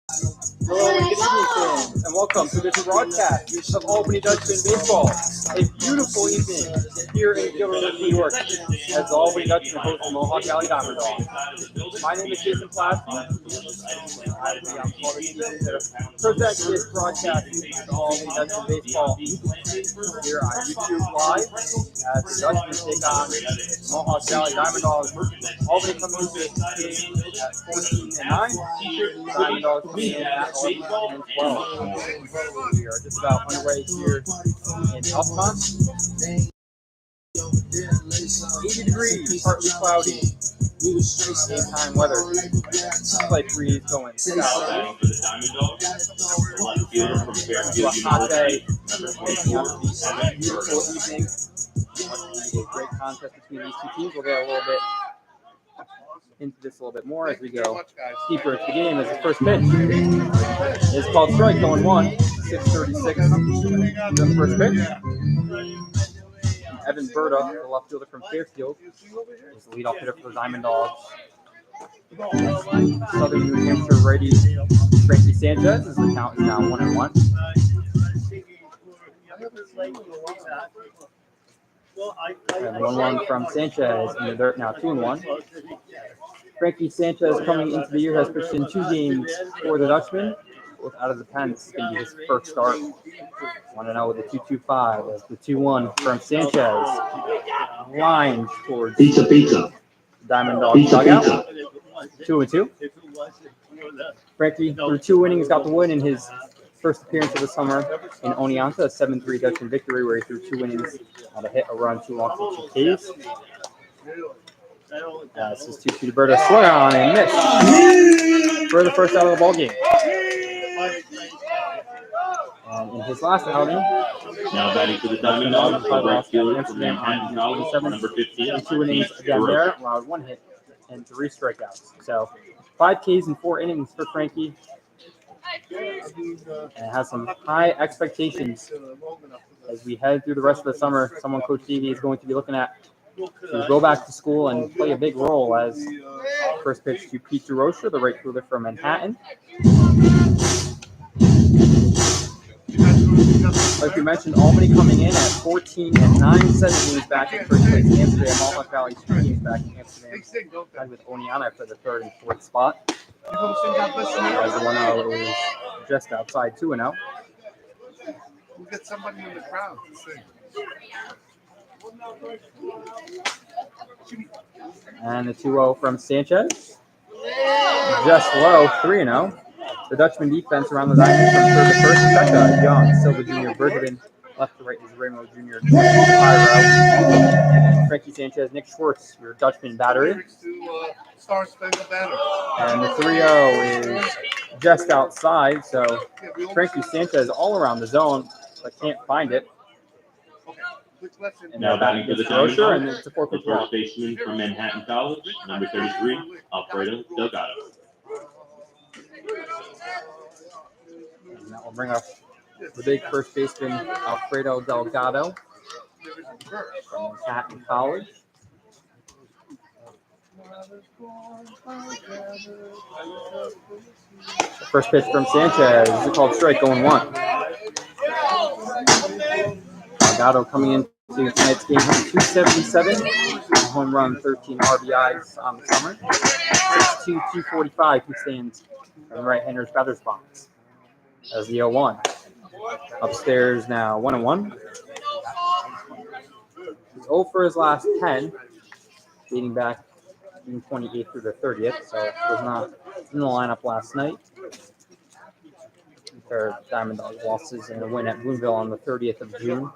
Hello and good evening, fans, and welcome to this broadcast of Albany Dutchman Baseball. A beautiful evening here in Gilbert, New York, as the Albany Dutchman host the Mohawk Valley Diamond Dogs. My name is Jason Plasky. I will be on call this evening to present this broadcast of Albany Dutchman Baseball here on YouTube Live as the Dutchmen take on Mohawk Valley Diamond Dogs. Albany coming into this game at 14-9. Diamond Dogs coming in at 11-12. We are just about underway here in Altamont. 80 degrees, partly cloudy. Daytime weather. Slight breeze going south. Hot day. Making up a beautiful evening. A great contest between these two teams. We'll get a little bit into this a little bit more as we go deeper into the game. As the first pitch is called strike, going 6:36. The first pitch. Evan Berta, the left fielder from Fairfield, is the leadoff hitter for the Diamond Dogs. Southern New Hampshire righty Frankie Sanchez, as the count is now 1-1. And 1-1 from Sanchez in the dirt, now 2-1. Frankie Sanchez coming into the year has pitched in 2 games for the Dutchman. Both out of the pen. It's going to be his first start. 1-0 with a 2.25 as the 2-1 from Sanchez. Line towards Diamond Dogs dugout. 2-2. Frankie, through 2 innings, got the win in his first appearance of the summer in Oneonta, a 7-3 Dutchman victory where he threw 2 innings, had a hit, a run, 2 walks, and 2 Ks. This is 2-2 to Berta. Swung on and missed for the first out of the ball game. And in his last outing, now batting for the Diamond Dogs, right fielder from Manhattan College, number 15. 2 innings again there, allowed 1 hit and 3 strikeouts. So 5 Ks in 4 innings for Frankie. And has some high expectations as we head through the rest of the summer. Someone Coach Stevie is going to be looking at to go back to school and play a big role as first pitch to Pete DeRocher, the right fielder from Manhattan. Like we mentioned, Albany coming in at 14-9, 7 games back in first place. Amsterdam, Mohawk Valley 2 games back in Amsterdam, tied with Oneonta for the 3rd and 4th spot. As the 1-0 is just outside 2-0. We'll get somebody in the crowd to sing. And the 2-0 from Sanchez. Just low, 3-0. The Dutchman defense around the diamond from third to first. Becca, Young, Silva Jr., Bergevin. Left to right is Ramo Jr., Pyro. Frankie Sanchez, Nick Schwartz, your Dutchman battery. And the 3-0 is just outside, so Frankie Sanchez all around the zone, but can't find it. And now batting for the Diamond Dogs, the first baseman from Manhattan College, number 33, Alfredo Delgado. And that will bring up the big first baseman, Alfredo Delgado from Manhattan College. The first pitch from Sanchez is called strike, going 1. Delgado coming into tonight's game, 277, home run, 13 RBIs on the summer. 6'2", 245, who stands in the right-hander's batter's box as the 0-1. Upstairs now, 1-1. He's 0 for his last 10, dating back June 28th through the 30th, so it was not in the lineup last night. For Diamond Dogs losses in the win at Boonville on the 30th of June.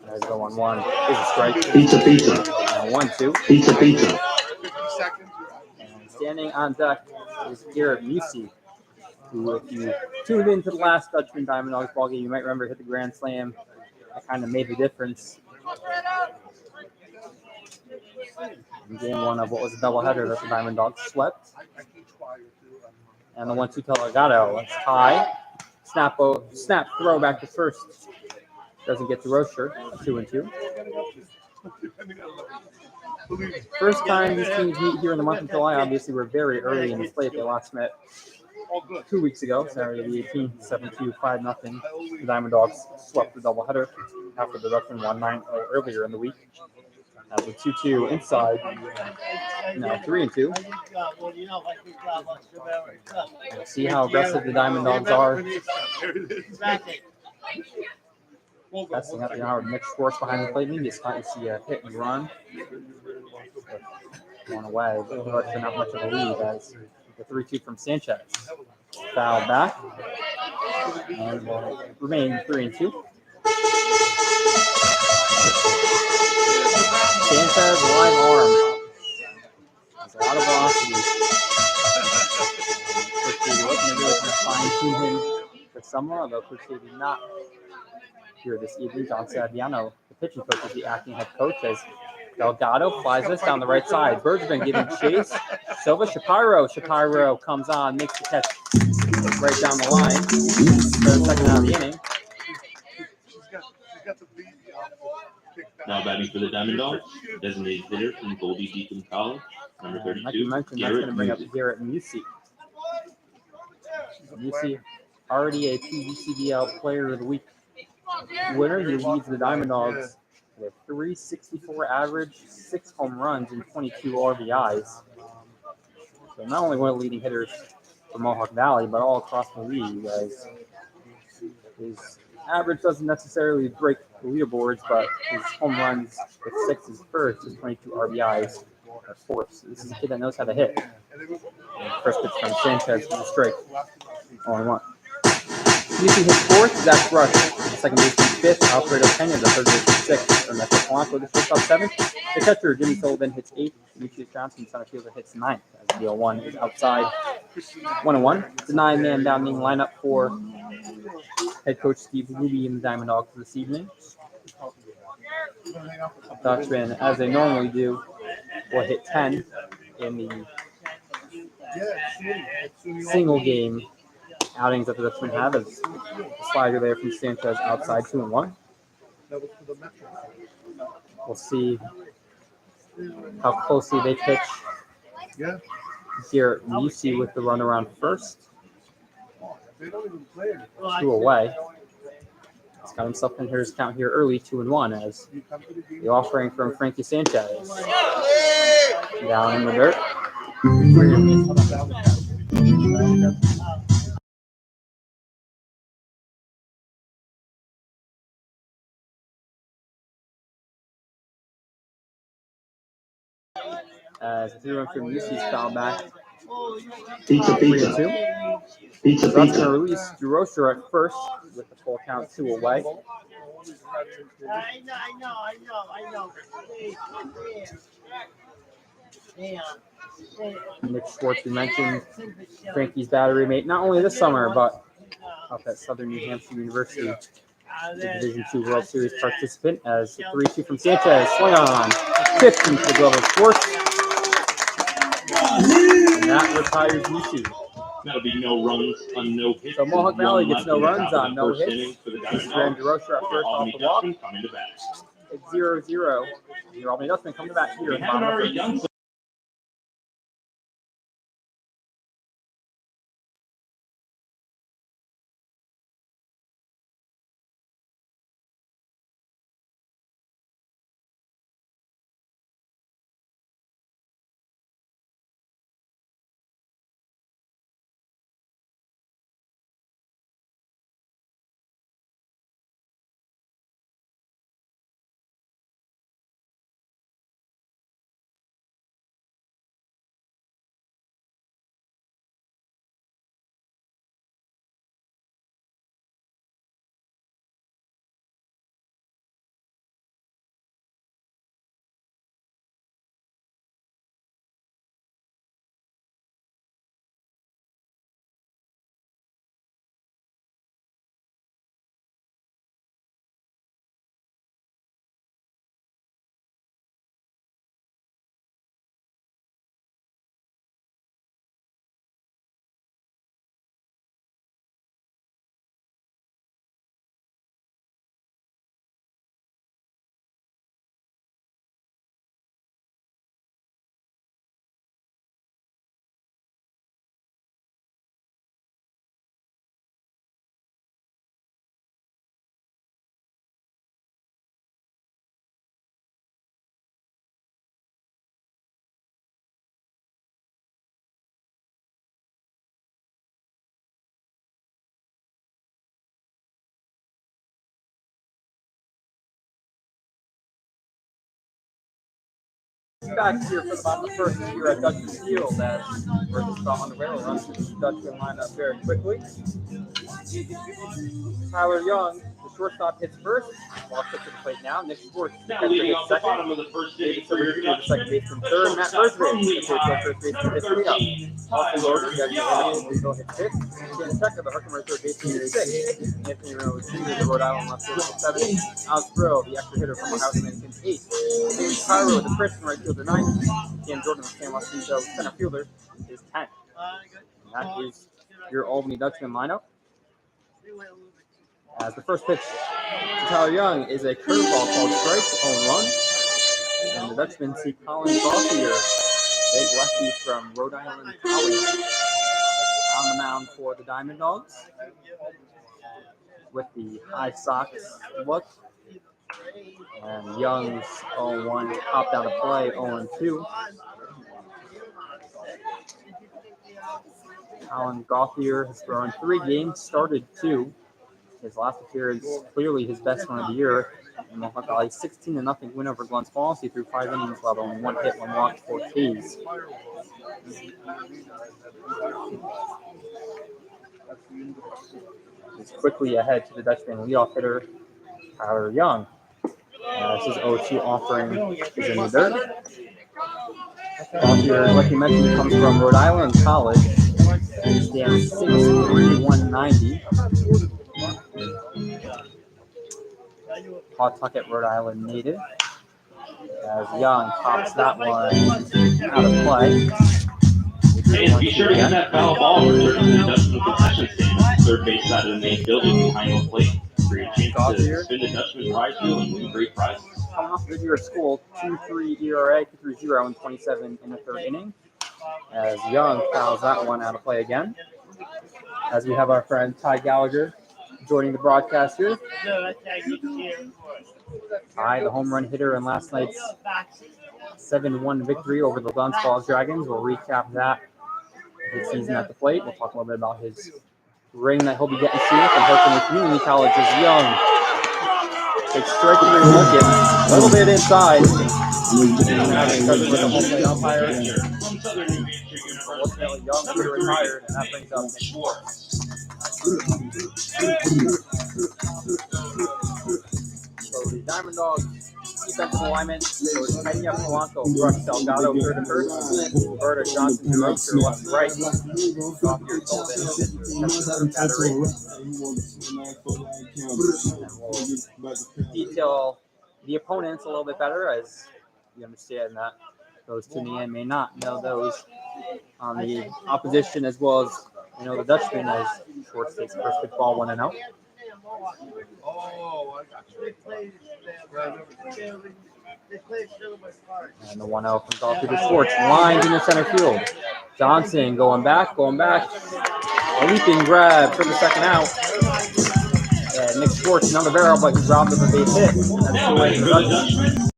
As the 1-1 is a strike. Pizza. 1-2. Pizza. And standing on deck is Garrett Musi, who, if you tuned into the last Dutchman Diamond Dogs ballgame, you might remember hit the grand slam. That kind of made the difference in game 1 of what was a doubleheader that the Diamond Dogs swept. And the 1-2 to Delgado. It's high. Snap throw back to first. Doesn't get to Rocher. 2-2. First time these teams meet here in the month of July. Obviously, we're very early in the slate. They last met 2 weeks ago, Saturday the 18th, 7-2, 5-0. The Diamond Dogs swept the doubleheader after the Dutchman won 9-0 earlier in the week. As a 2-2 inside, now 3-2. We'll see how aggressive the Diamond Dogs are. Testing out the Howard. Mitch Schwartz behind the plate. Maybe it's time to see a hit and run. One away, but not much of a lead as the 3-2 from Sanchez. Foul back. And will remain 3-2. Sanchez live arm. There's a lot of velocity. Coach Davey looking to really kind of fine-tune him for summer, although Coach Davey not here this evening. John Saviano, the pitching coach, is the acting head coach, as Delgado flies this down the right side. Bergman giving chase. Silva, Shapiro comes on, makes the catch right down the line. Third second out of the inning. Now batting for the Diamond Dogs, designated hitter from Goldie Deacon College, number 32, Like you mentioned, that's going to bring up Garrett Musey. Musey, already a PVCDL Player of the Week winner. He leads the Diamond Dogs with a .364 average, 6 home runs, and 22 RBIs. So not only one of the leading hitters for Mohawk Valley, but all across the league. As his average doesn't necessarily break the leaderboards, but his home runs with 6 is first, his 22 RBIs are fourth. So this is a kid that knows how to hit. And first pitch from Sanchez for the strike. 0-1. Musey hits fourth, Zach Rush, second baseman fifth, Alfredo Pena, the third baseman sixth, Ernesto Polanco, the shortstop seventh. The catcher, Jimmy Sullivan, hits eighth, Demetrius Johnson, center fielder, hits ninth, as the 0-1 is outside. 1-1. It's a 9-man downing lineup for head coach Steve Ruby and the Diamond Dogs this evening. Dutchman, as they normally do, will hit 10 in the single game outings that the Dutchmen have, as the slider there from Sanchez outside 2-1. We'll see how closely they pitch. Garrett Musey with the run around first. 2 away. He's got himself in his count here early, 2-1, as the offering from Frankie Sanchez. Down in the dirt. As the 3-1 from Musey's foul back. 3-2. So that's going to release Drew Rocher at first with the full count, 2 away. I know. Mitch Schwartz, we mentioned Frankie's battery mate, not only this summer, but up at Southern New Hampshire University, the Division II World Series participant, as the 3-2 from Sanchez, swing on, tipped into the glove of Schwartz. And that retires Musey. That'll be no runs on no hits. So Mohawk Valley gets no runs on no hits. For the This is Diamond Drew Rocher at first off the walk. coming to bat. It's 0-0. The Albany Dutchmen come to bat here. We haven't already done so. back here for the bottom of the first here at Dutchman Field as we're just on the rail runs the Dutchman lineup very quickly. Tyler Young, the shortstop, hits first. Walks up to the plate now. Nick Schwartz, Now catcher, leading hits off the second. bottom of the first inning David for Silver your Jr., the second Dutchman, baseman, the third. Matt shortstop Earthridge, from the Lehigh, first baseman, number hits leadoff. 13, Austin Tyler Loder, Jesse Young. Rizzo hits sixth. Shannon Checker, the Herkimer third baseman, hits sixth. Anthony Rose Jr., the Rhode Island left fielder, hits seventh. Alex Brill, the extra hitter from Ohio Dominican, eighth. James Cairo, the freshman right fielder, ninth. Cam Jordan, the San Jacinto center fielder, is 10th. And that is your Albany Dutchman lineup. As the first pitch to Tyler Young is a curveball called strike, 0-1. And the Dutchman see Colin Gauthier, big lefty from Rhode Island College, on the mound for the Diamond Dogs with the high socks look. And Young's 0-1 popped out of play, 0-2. Colin Gauthier has thrown 3 games, started 2. His last appearance, clearly his best one of the year. And Mohawk Valley 16-0 win over Glens Falls. He threw 5 innings, allowed only 1 hit, 1 walk, 4 Ks. He's quickly ahead to the Dutchman leadoff hitter, Tyler Young. This is 0-2 offering is in the dirt. Gauthier, like you mentioned, comes from Rhode Island College. He stands 6'3", 190. Pawtucket, Rhode Island native. As Young pops that one out of play. And be sure to get that foul ball returned to the Dutchman concession stand. Third base side of the main building behind home plate for your chance to spin the Dutchman prize wheel and win great prizes. Coming off the year at school, 2.3 ERA, 2.30 and 27 in the third inning. As Young fouls that one out of play again. As we have our friend Ty Gallagher joining the broadcast here. Ty, the home run hitter in last night's 7-1 victory over the Glens Falls Dragons. We'll recap that this season at the plate. We'll talk a little bit about his ring that he'll be getting soon from Herkimer Community College as Young takes strike 3 looking a little bit inside. Having covered with a home plate umpire. Ultimately, Young will be retired, and that brings up Nick Schwartz. So the Diamond Dogs defensive alignment goes Kenya Polanco, Rush Delgado, third to first, Roberta Johnson, Jerome, to left to right, Gauthier, Sullivan, center battery. And we'll detail the opponents a little bit better as you understand that those tuning in may not know those on the opposition as well as the Dutchman as Schwartz takes first pitch ball 1-0. Oh, I got you. And the 1-0 from Gauthier to Schwartz, lined into center field. Johnson going back. A leaping grab for the second out. And Nick Schwartz on the barrel, but he's robbed of a base hit. And that's the way for the Dutchman.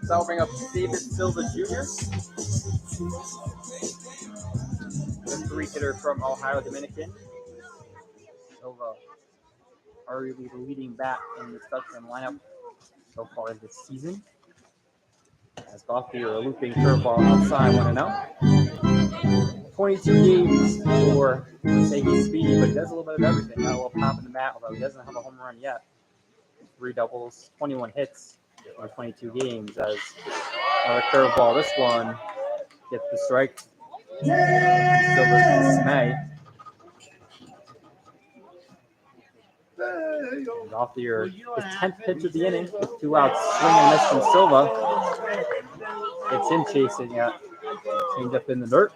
So I'll bring up David Silva Jr., the 3 hitter from Ohio Dominican. Silva, arguably the leading bat in the Dutchman lineup so far this season. As Gauthier, a looping curveball outside 1-0. 22 games for, say he's speedy, but he does a little bit of everything. Got a little pop in the bat, although he doesn't have a home run yet. 3 doubles, 21 hits over 22 games. As another curveball, this one gets the strike. Silver's dismay. Gauthier, his 10th pitch of the inning, with 2 outs, swing and miss from Silva. It's him chasing it. Change up in the dirt.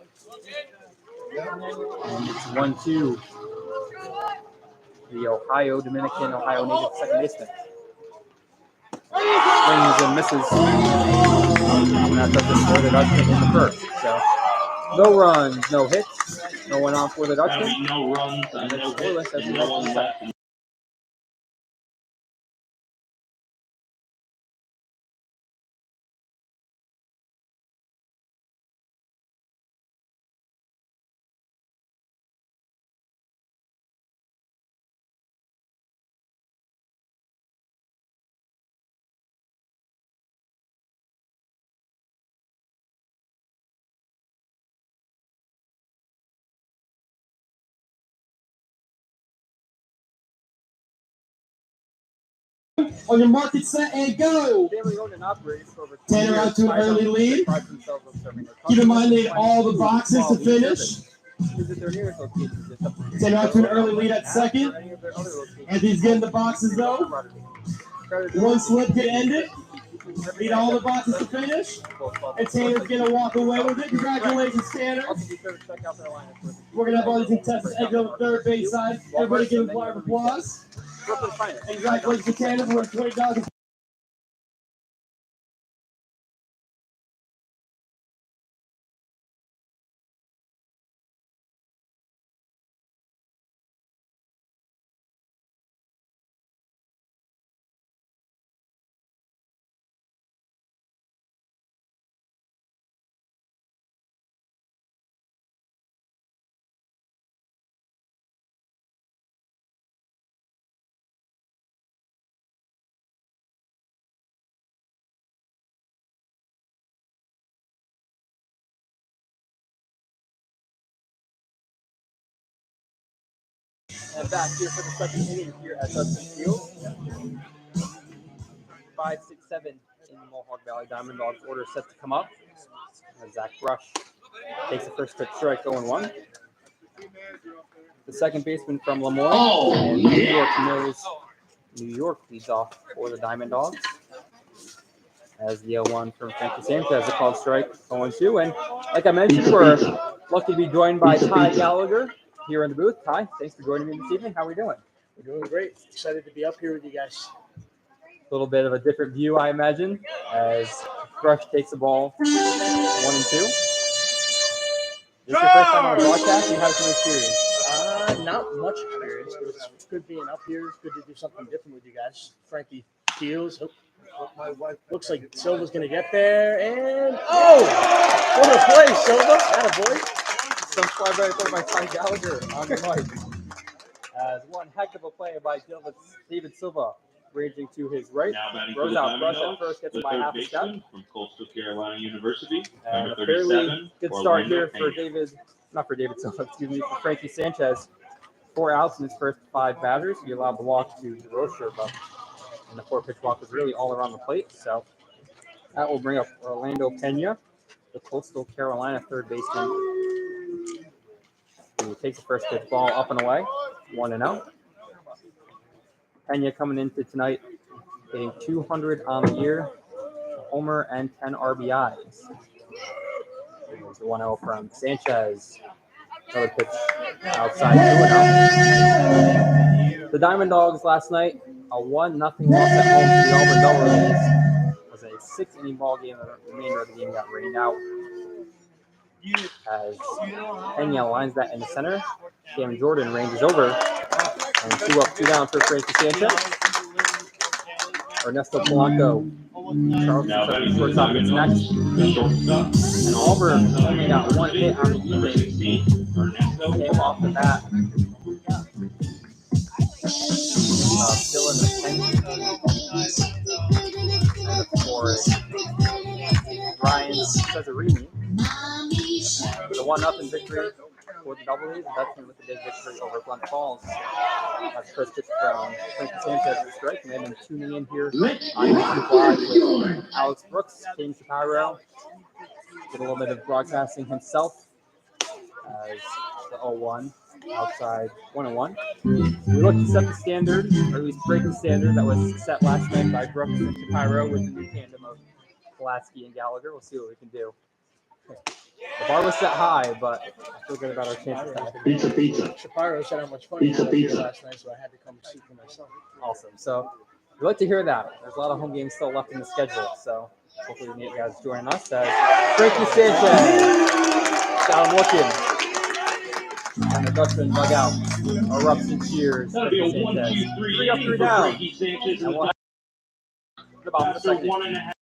And it's 1-2. The Ohio Dominican, Ohio native second baseman. Swings and misses. And that does it for the Dutchman in the first. So, no runs, no hits. No one on for the Dutchman. No runs, And no it's scoreless hits, as we no head to one the left. second. On your mark, get set, and go. Family owned and operated for over 20 Tanner years. out to an early lead. Keep in mind they had all the boxes to finish. Visit their nearest location just up the street. Tanner out to an early lead at second. Anthony's getting the boxes though. One slip could end it. Need all the boxes to finish. And Tanner's going to walk away with it. Congratulations, Tanner. We're going to have all these contestants exit on the third base side. Everybody give a round of applause. And congratulations to Tanner for winning $20. And back here for the second inning here at Hudson Field. 5, 6, 7 in the Mohawk Valley Diamond Dogs order set to come up. And Zach Brush takes the first pitch strike, 0-1. The second baseman from Lemoyne and New York Mills, New York leads off for the Diamond Dogs. As the 0-1 from Frankie Sanchez, a called strike, 0-2. And like I mentioned, we're lucky to be joined by Ty Gallagher here in the booth. Ty, thanks for joining me this evening. How are we doing? We're doing great. Excited to be up here with you guys. A little bit of a different view, I imagine, as Brush takes the ball 1-2. This is your first time on a broadcast? You have some experience? Not much experience, but it's good being up here. It's good to do something different with you guys. Frankie Keels. Looks like Silva's going to get there. And, what a play, Silva. Attaboy. Some fly by Ty Gallagher on the mic. As one heck of a play by David Silva, ranging to his right. Now batting Throws for the out Diamond Brush Dogs, at first, gets the by third half a step. baseman from Coastal Carolina University, And number a fairly 37, good start Orlando here for Peña. for Frankie Sanchez. 4 outs in his first 5 batters. He allowed the walk to DeRocher, but and the 4-pitch walk was really all around the plate. So that will bring up Orlando Peña, the Coastal Carolina third baseman. He takes the first pitch ball up and away, 1-0. Peña coming into tonight, hitting 200 on the year, a homer and 10 RBIs. There's the 1-0 from Sanchez. Another pitch outside, 2-0. The Diamond Dogs last night, a 1-0 loss at home to the Auburn Double Rays. It was a 6-inning ball game. The remainder of the game got rained out. As Peña lines that in the center, Cam Jordan ranges over. And 2 up, 2 down for Frankie Sanchez. Ernesto Polanco, Charles shortstop is next. And Auburn only got 1 hit on the evening. Came off the bat. Dylan McKenzie. And for Ryan Cesarini. The 1-0 victory for the Double A's. That's with the big victory over Blunt Falls. That's first pitch from Frankie Sanchez at strike. And then tuning in here on YouTube Live with Alex Brooks, King Shapiro. Did a little bit of broadcasting himself as the 0-1 outside 1-1. We look to set the standard, or at least break the standard that was set last night by Brooks and Shapiro with the new tandem of Pulaski and Gallagher. We'll see what we can do. The bar was set high, but I feel good about our chances. Pizza. Shapiro said how much fun he had up here last night, so I had to come see for myself. Awesome. So we'd like to hear that. There's a lot of home games still left in the schedule, so hopefully we can get you guys joining us as Frankie Sanchez got him looking. And the Dutchman dugout erupts in cheers. That'll be a 1-2-3 3 up, 3 down. Frankie Sanchez And we'll have about the after second. 1.5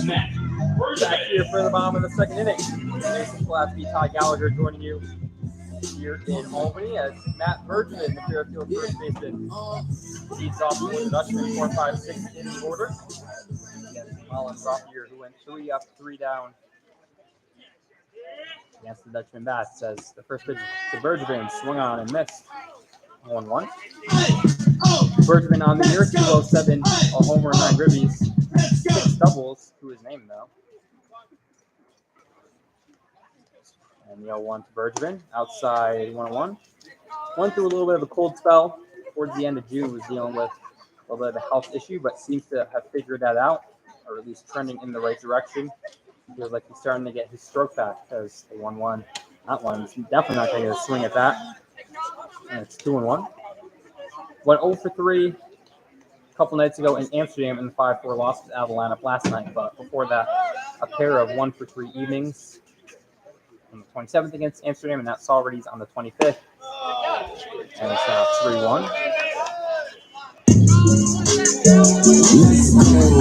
Matt Back here for the bottom of the second inning. Glad to be Ty Gallagher joining you here in Albany as Matt Bergman, the Fairfield first baseman, leads off for the Dutchman, 4, 5, 6 in the order. Against Mullen Rothier, who went 3 up, 3 down against the Dutchman bats, as the first pitch to Bergman swung on and missed. 1-1. Bergman on the year, 207, a homer, 9 ribbies, 6 doubles to his name though. And the 0-1 to Bergman, outside 1-1. Went through a little bit of a cold spell towards the end of June, was dealing with a little bit of a health issue, but seems to have figured that out, or at least trending in the right direction. Feels like he's starting to get his stroke back, because the 1-1, that one's definitely not going to get a swing at that. And it's 2-1. Went 0 for 3 a couple nights ago in Amsterdam in the 5-4 loss to Avalana last night, but before that, a pair of 1 for 3 evenings on the 27th against Amsterdam, and that's already on the 25th. And it's now 3-1.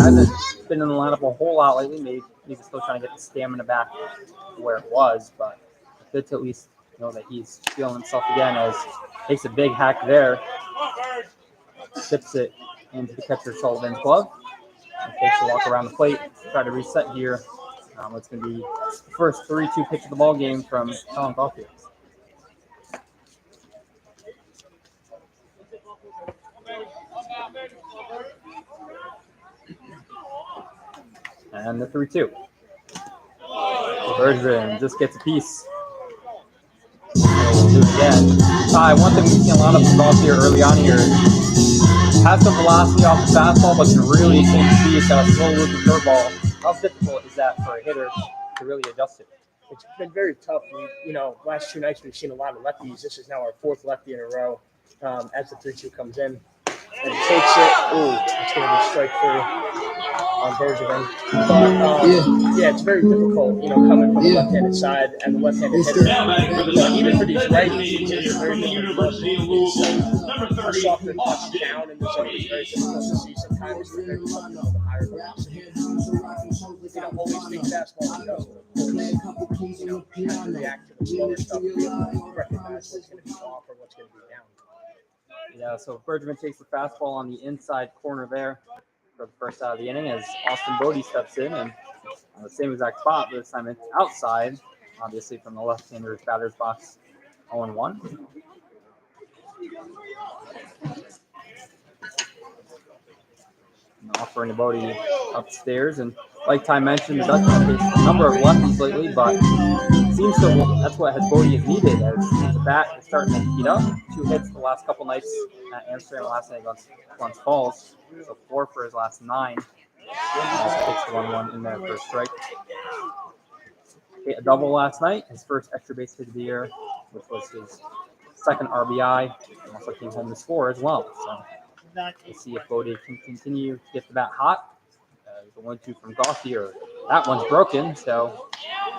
Hasn't been in the lineup a whole lot lately. Maybe he's still trying to get the stamina back to where it was, but it's good to at least know that he's feeling himself again, as takes a big hack there, tips it into the catcher Sullivan's glove, and takes a walk around the plate to try to reset here. It's going to be the first 3-2 pitch of the ball game from Colin Caulfield. And the 3-2. Bergman just gets a piece. We'll do it again. One thing we've seen a lot of golf here early on here has some velocity off the fastball, but can really change the speed. Got a slow looking curveball. How difficult is that for a hitter to really adjust it? It's been very tough. Last 2 nights we've seen a lot of lefties. This is now our 4th lefty in a row. As the 3-2 comes in and takes it. Ooh, it's going to be strike 3 on Bergman. But it's very difficult, coming from the left-handed side and the left-handed hitter. Even for these righties, it's very difficult. A softer touch down in the zone is very difficult to see sometimes. They're very tough with the higher velocity. Always think fastball and go. Have to react to the slower stuff to recognize what's going to be off or what's going to be down. Yeah, so Bergman takes the fastball on the inside corner there for the first out of the inning as Austin Bodie steps in, and on the same exact spot, but this time it's outside, obviously from the left-hander batter's box, 0-1. Offering to Bodie upstairs, and like Ty mentioned, the Dutchman faced a number of lefties lately, but seems to that's what has Bodie is needed, as the bat is starting to heat up. 2 hits the last couple nights at Amsterdam, last night against Glens Falls, so 4 for his last 9. Takes the 1-1 in there for a strike. Hit a double last night, his first extra base hit of the year, which was his 2nd RBI, and also came home to score as well. So we'll see if Bodie can continue to get the bat hot. The 1-2 from Gauthier. That one's broken, so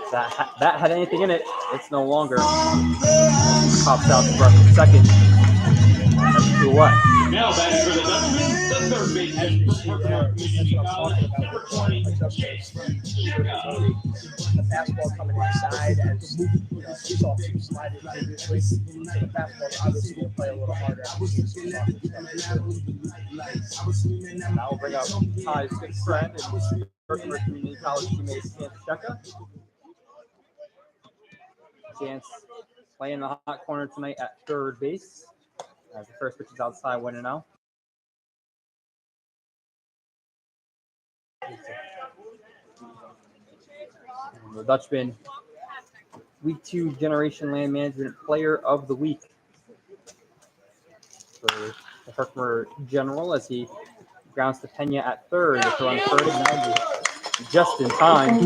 if that had anything in it, it's no longer. Pops out the brush in second. That's 2-1. Now batting for the Dutchman, the third baseman, Community College, number 20, The fastball coming inside, as we saw 2 sliders previously. So the fastball obviously will play a little harder. That will bring up Ty's good friend and Berkshire Community College teammate Chance Sheka. Chance playing the hot corner tonight at third base. As the first pitch is outside, 1-0. And the Dutchman, Week 2 Generation Land Management Player of the Week for the Herkimer General, as he grounds to Pena at third. The throw on third, now just in time.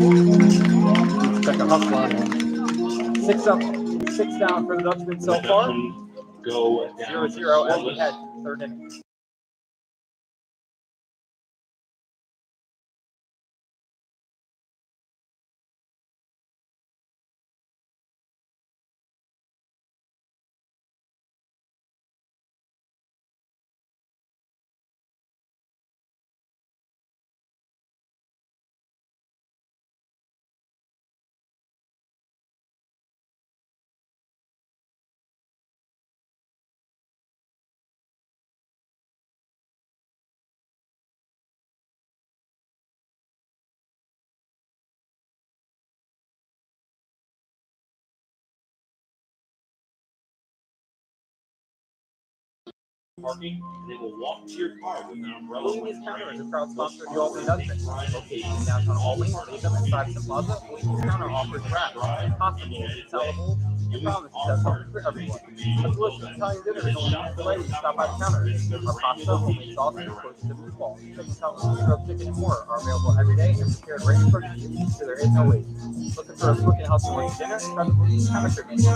Check a hustle on him. 6 up, 6 down for the Dutchman so far. Go 0-0 as we head third inning. parking, and they will walk to your car with an umbrella. Wings Counter is a proud sponsor of the Albany Dutchman. Located in downtown Albany, Latham, and Stuyvesant Plaza, Wings Counter offers wraps, possibles, salables, and promises that something for everyone. A delicious Italian dinner is only minutes away when you stop by the counter. Our pasta, homemade sauces, roasted to meatballs, chicken cutlets, grilled chicken, and more are available every day and prepared right in front of you, so there is no wait. Looking for a quick and healthy lunch dinner? Try the Wings Counter menu. The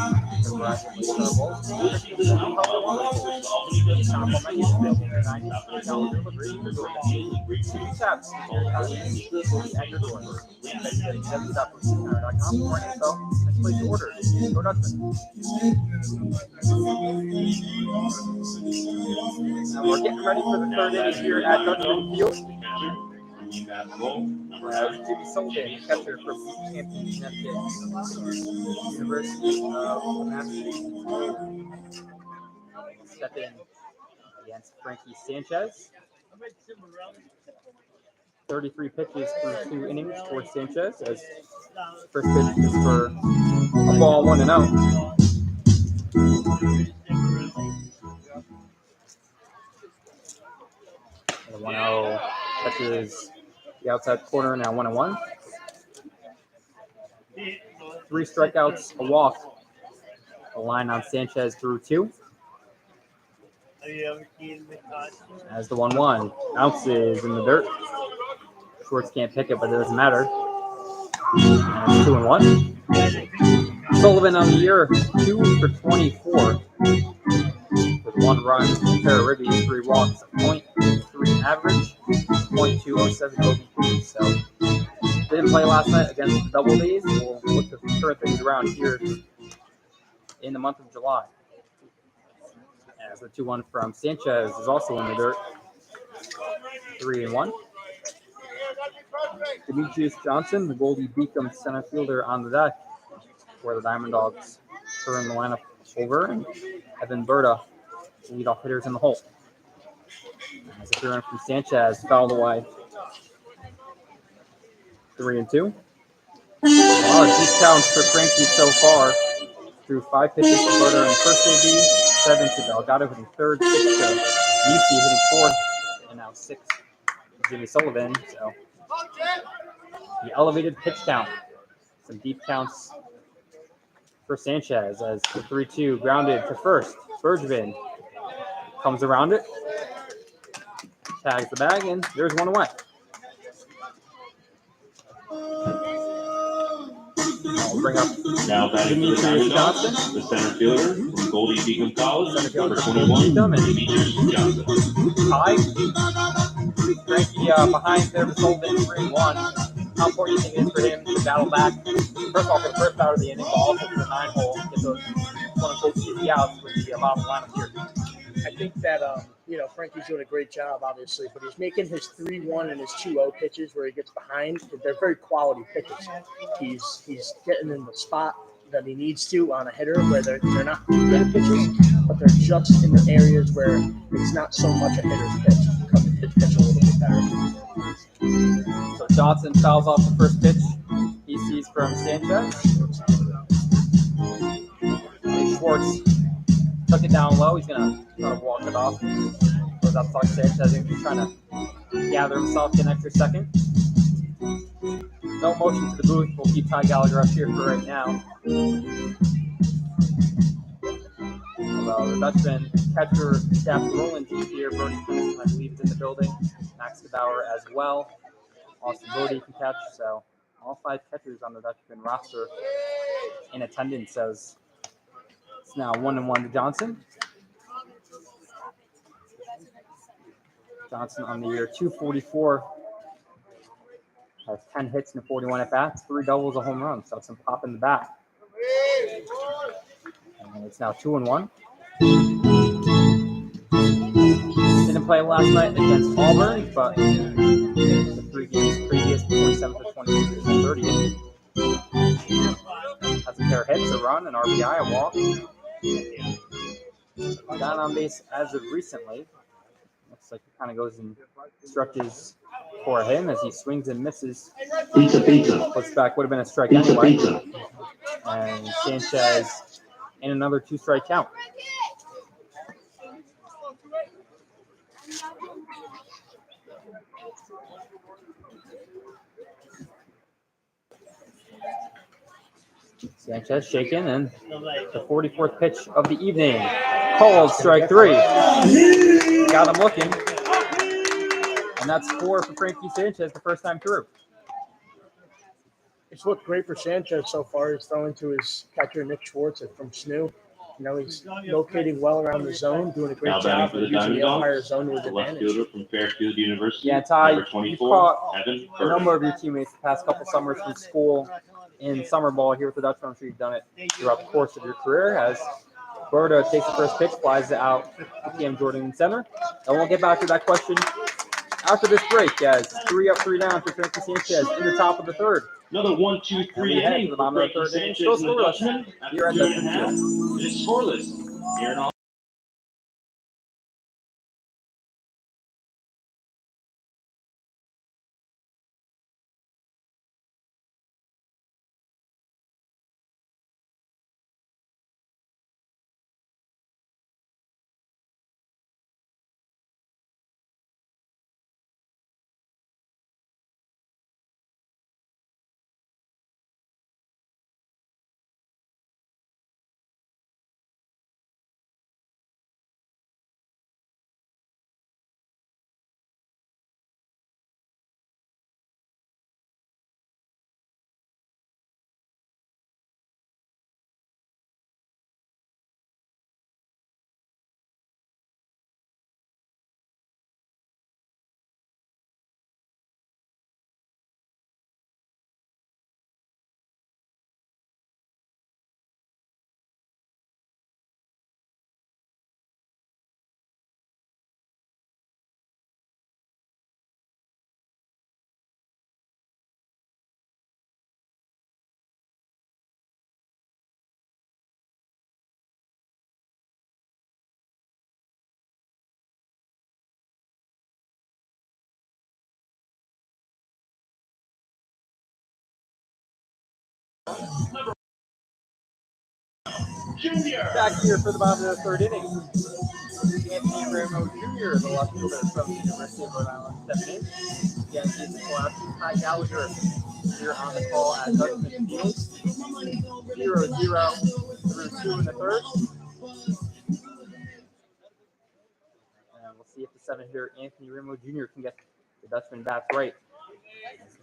variety of wings, bowls, chicken, and healthy wings. Combo menu available for $9 delivery for DoorDash. Two taps to your convenience at your door. Visit www.wingcounter.com for more info and place your order. Go Dutchman. And we're getting ready for the third inning here at Dutchman Field. Jimmy Sullivan, catcher from East Hampton, Connecticut, University of Massachusetts. Step in against Frankie Sanchez. 33 pitches through 2 innings for Sanchez. As first pitch is for a ball, 1-0. The 1-0 catches the outside corner, now 1-1. 3 strikeouts, a walk. A line on Sanchez through 2. As the 1-1 bounces in the dirt. Shorts can't pick it, but it doesn't matter. And 2-1. Sullivan on the year, 2 for 24. With 1 run, a pair of ribbies, 3 walks, a .3 average, 0.207 OBP. So didn't play last night against the Double D's. We'll look to turn things around here in the month of July. As the 2-1 from Sanchez is also in the dirt. 3-1. Demetrius Johnson, the Goldie Beacom center fielder on the deck, where the Diamond Dogs turn the lineup over, and Evan Berta, the leadoff hitters in the hole. As a 3-run from Sanchez, fouled away. 3-2. A lot of deep counts for Frankie so far. Through 5 pitches to Berta in first AB, 7 to Delgado hitting third, 6 to UC hitting fourth, and now 6 to Jimmy Sullivan. So the elevated pitch count. Some deep counts for Sanchez as the 3-2 grounded to first. Bergevin comes around it, tags the bag, and there's 1 away. I'll bring up now batting for the Diamond Dogs, the center fielder from Goldie Beacom College, number 21, Demetrius Johnson. Tie. Frankie behind there for Sullivan, 3-1. How important do you think it is for him to battle back? First of all, for the first out of the inning, but also for the 9-hole, get those quote-unquote easy outs with the bottom lineup here. I think that Frankie's doing a great job, obviously, but he's making his 3-1 and his 2-0 pitches where he gets behind. They're very quality pitches. He's getting in the spot that he needs to on a hitter where they're not good pitches, but they're just in the areas where it's not so much a hitter's pitch. Cut the pitch a little bit better. So Johnson fouls off the first pitch. He sees from Sanchez. And Schwartz took it down low. He's going to try to walk it off. Goes up to Sanchez. He's trying to gather himself, get an extra second. No motion to the booth. We'll keep Ty Gallagher up here for right now. Although the Dutchman catcher staff Roland is here. Brody Peterson, I believe, is in the building. Max Gebauer as well. Austin Bodie can catch. So all 5 catchers on the Dutchman roster in attendance. As it's now 1-1 to Johnson. Johnson on the year, 244. Has 10 hits and 41 at-bats, 3 doubles, a home run. So some pop in the bat. And it's now 2-1. Didn't play last night against Auburn, but the 3 games previous, 27 to 22 to 30. Has a pair of hits, a run, an RBI, a walk. Down on base as of recently. Looks like it kind of goes in stretches for him as he swings and misses. Pizza. Puts back, would have been a strike anyway. And Sanchez in another 2-strike count. Sanchez shaken, and the 44th pitch of the evening. Called strike 3. Got him looking. And that's 4 for Frankie Sanchez the first time through. It's looked great for Sanchez so far. He's throwing to his catcher, Nick Schwartz from SNU. You know, he's locating well around the zone, doing a great job of using the umpire zone to his left advantage. fielder from Fairfield University. Yeah, Ty, number you've 24, caught Evan a number of your teammates the past couple summers from school in summer ball here with the Dutchman. I'm sure you've done it throughout the course of your career. As Berta takes the first pitch, flies it out to PM Jordan in center. And we'll get back to that question after this break, as 3 up, 3 down for Frankie Sanchez in the top of the third. Another 1-2-3 inning for Frankie Sanchez Still and the scoreless Dutchman. here at After 2.5, Dutchman. it is scoreless here in all. Back here for the bottom of the third inning. Anthony Ramo Jr., the left fielder from the University of Rhode Island, stepping in. Again, he's the out Ty Gallagher here on the call at Dutchman Field. 0-0 through 2 in the third. And we'll see if the 7-hitter Anthony Ramo Jr. can get the Dutchman bats right.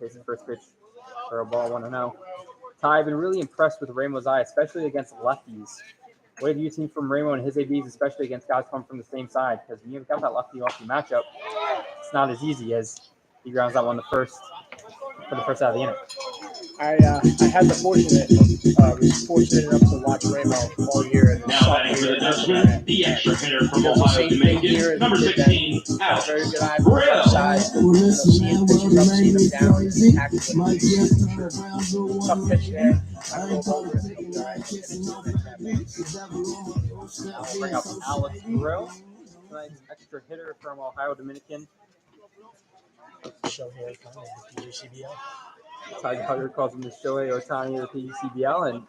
This is the first pitch for a ball 1-0. Ty, I've been really impressed with Ramo's eye, especially against lefties. What have you seen from Ramo and his ABs, especially against guys coming from the same side? Because when you've got that lefty-lefty matchup, it's not as easy as he grounds that one for the first out of the inning. I had the was fortunate enough to watch Ramo all year. And Now batting for the Dutchman, the extra hitter from Ohio Dominican, number 16, Alex very good eye for the outside. Seeing pitches up, seeing them down, and tackling. Tough pitch there. I go over it. I'll bring up Alex Grill, tonight's extra hitter from Ohio Dominican. Show here, PGCBL. Ty Gallagher calls him the Shohei Ohtani of the PGCBL. And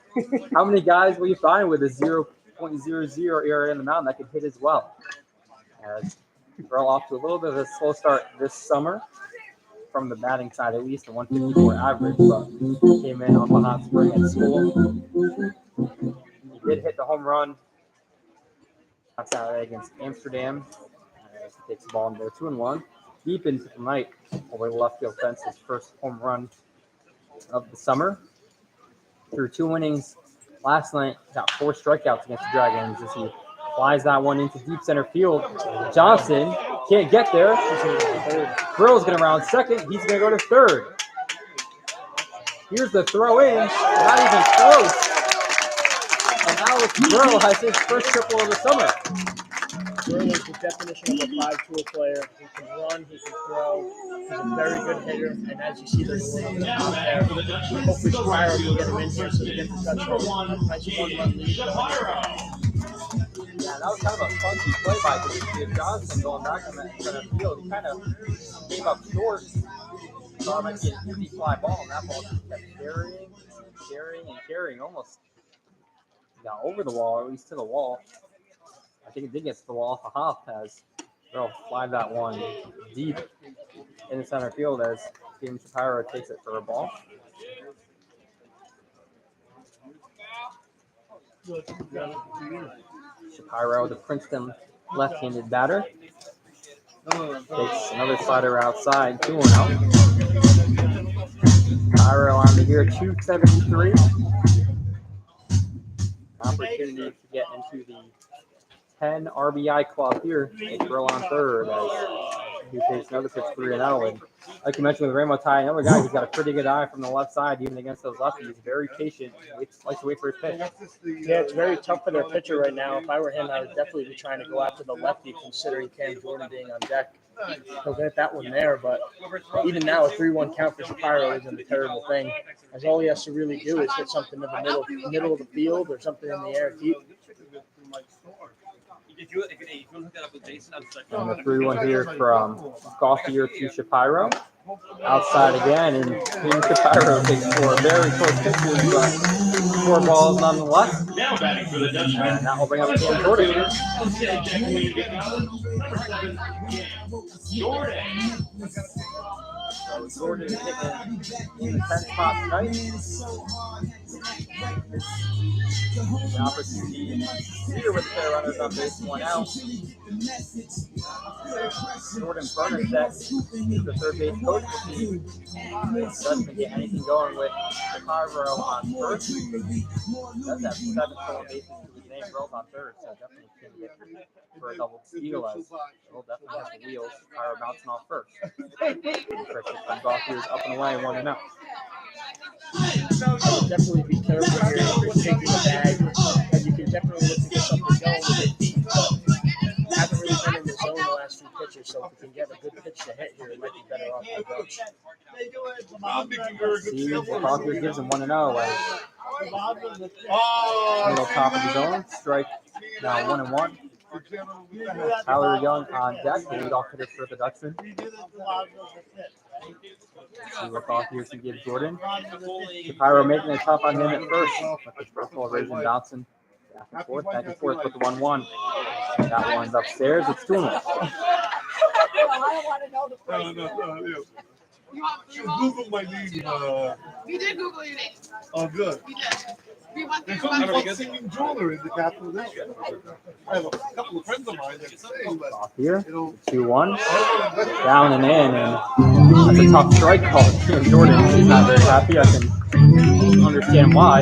how many guys will you find with a 0.00 ERA in the mound that could hit as well? As we're all off to a little bit of a slow start this summer from the batting side, at least a 154 average, but came in on the hot spring at school. He did hit the home run on Saturday against Amsterdam. He takes the ball and they're 2-1. Deep into the night, over the left field fence, his first home run of the summer. Through 2 innings last night, got 4 strikeouts against the Dragons as he flies that one into deep center field. Johnson can't get there. Grill's going to round second. He's going to go to third. Here's the throw in. Not even close. And Alex Grill has his first triple of the summer. Grill is the definition of a 5-tool player. He can run, he can throw. He's a very good hitter. And as you see, there's a little bit of out there. Hopefully Shapiro can get him in here so they get the touchdown. Nice 1-run lead. Yeah, that was kind of a funky play by Demetrius Johnson going back on that center field. He kind of came up short. Thought it might be an easy fly ball, and that ball just kept carrying, almost got over the wall, or at least to the wall. I think it did get to the wall. As they'll fly that one deep in the center field as Steven Shapiro takes it for a ball. Shapiro, the Princeton left-handed batter, takes another slider outside, 2-0. Shapiro on the year, 273. Opportunity to get into the 10 RBI club here. They throw on third as he takes another pitch, 3-0. And like you mentioned with Rainbow Ty, another guy who's got a pretty good eye from the left side, even against those lefties. He's very patient. Likes to wait for his pitch. Yeah, it's very tough for their pitcher right now. If I were him, I would definitely be trying to go after the lefty, considering Cam Jordan being on deck. He'll get that one there, but even now, a 3-1 count for Shapiro isn't a terrible thing, as all he has to really do is hit something in the middle of the field or something in the air deep. And the 3-1 here from Gothier to Shapiro. Outside again, and Team Shapiro takes 4 very close pitches, but 4 balls nonetheless. Now batting for the Dutchman. And that will bring up Cam Jordan. So Jordan is hitting in the 10 spot tonight. The opportunity here with the runners on base, 1 out. Jordan Bernadette is the third base coach for the team. Doesn't get anything going with Shapiro on first. Does have 7 total bases to his name, Rose on third, so definitely can get for a double steal as he'll definitely have the wheels. Shapiro bouncing off first. Gothier is up and away, 1-0. Definitely be careful here if you're taking the bag, and you can definitely look to get something going with your feet. Haven't really been in the zone the last few pitches, so if you can get a good pitch to hit here, it might be better off by approach. See, Gothier gives him 1-0 as middle top of the zone. Strike now 1-1. Tyler Young on deck, the leadoff hitter for the Dutchman. See what Gothier can give Jordan. Shapiro making it tough on him at first, with the purple erosion bouncing back and forth with the 1-1. That one's upstairs. It's 2-0. You Google my name. We did Google your name. Oh, good. We did. We went There's through only one one singing jeweler in the capital district. I have a couple of friends of mine that sing, but Here, you know, 2-1. Down and in, and that's a tough strike call. Cam Jordan is not very happy. I can understand why.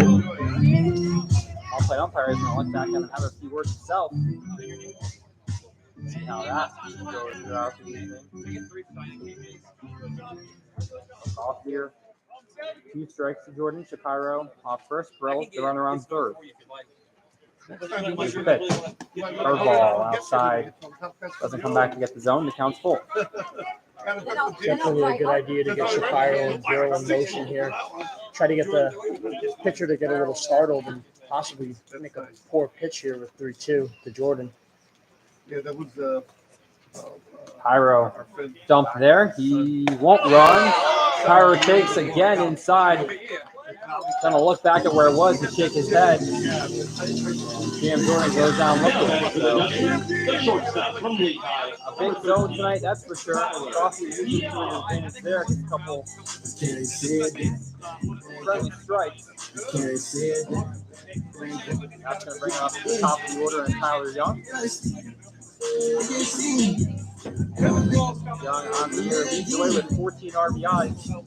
I'll-play umpire is going to look back and have a few words himself. See how that goes throughout the evening. Off here. 2 strikes to Jordan. Shapiro off first. Brill, the runner on third. Here's the pitch. Curveball outside. Doesn't come back to get the zone. The count's full. Definitely a good idea to get Shapiro and Brill in motion here. Try to get the pitcher to get a little startled and possibly make a poor pitch here with 3-2 to Jordan. yeah, that was Pyro dump there. He won't run. Pyro takes again inside. Gonna look back at where it was and shake his head. Cam Jordan goes down looking. So, a big zone tonight, that's for sure. Gothier usually doing his advantage there. Gets a couple friendly strikes. That's gonna bring up the top of the order and Tyler Young. Young on the year, leads away with 14 RBIs.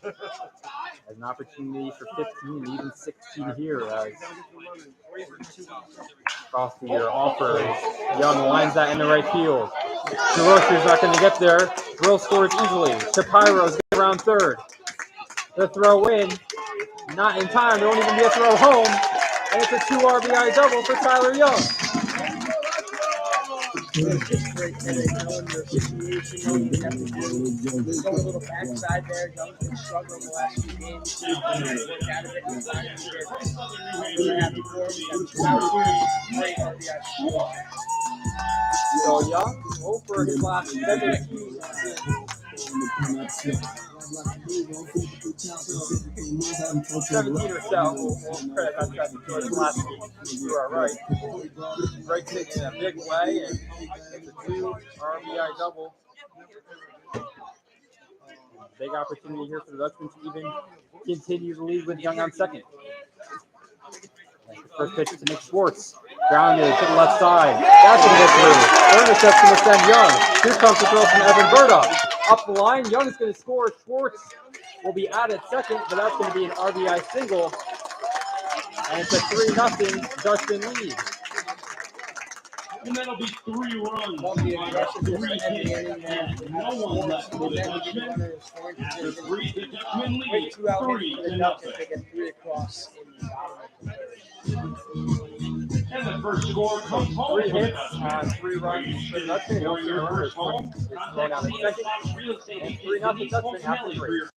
Has an opportunity for 15, even 16 here as Gothier offers. Young lines that in the right field. DeRocher's not going to get there. Brill scores easily. Shapiro's around third. The throw in, not in time. There won't even be a throw home. And it's a 2 RBI double for Tyler Young. Just great hitting, knowing the situation, knowing you have to do. Go a little backside there. Young's been struggling the last few games. Work out of it and find it. Really happy for him. Great RBI. So Young, over his last 17. 17 or so. We'll credit that to Jordan last week. You are right. Breaks it in a big way, and it's a 2 RBI double. Big opportunity here for the Dutchman to even continue the lead with Young on second. First pitch to Nick Schwartz. Grounded to the left side. That's going to get through. Third reception to send Young. Here comes the throw from Evan Berta. Up the line. Young is going to score. Schwartz will be out at second, but that's going to be an RBI single. And it's a 3-0 Dutchman lead. And that'll be 3 runs on 3 hits, and no one left for the Dutchman. After 3, the Dutchman lead 3-0. They get 3 across in the bottom of the third. And the first score comes home 3 for the hits Dutchman. on 3 runs for the Dutchman. For your first home, It's going contact on the Cena second. Fox Real Estate And Agents 3-0 Denise Dutchman after Fontanelli 3. for your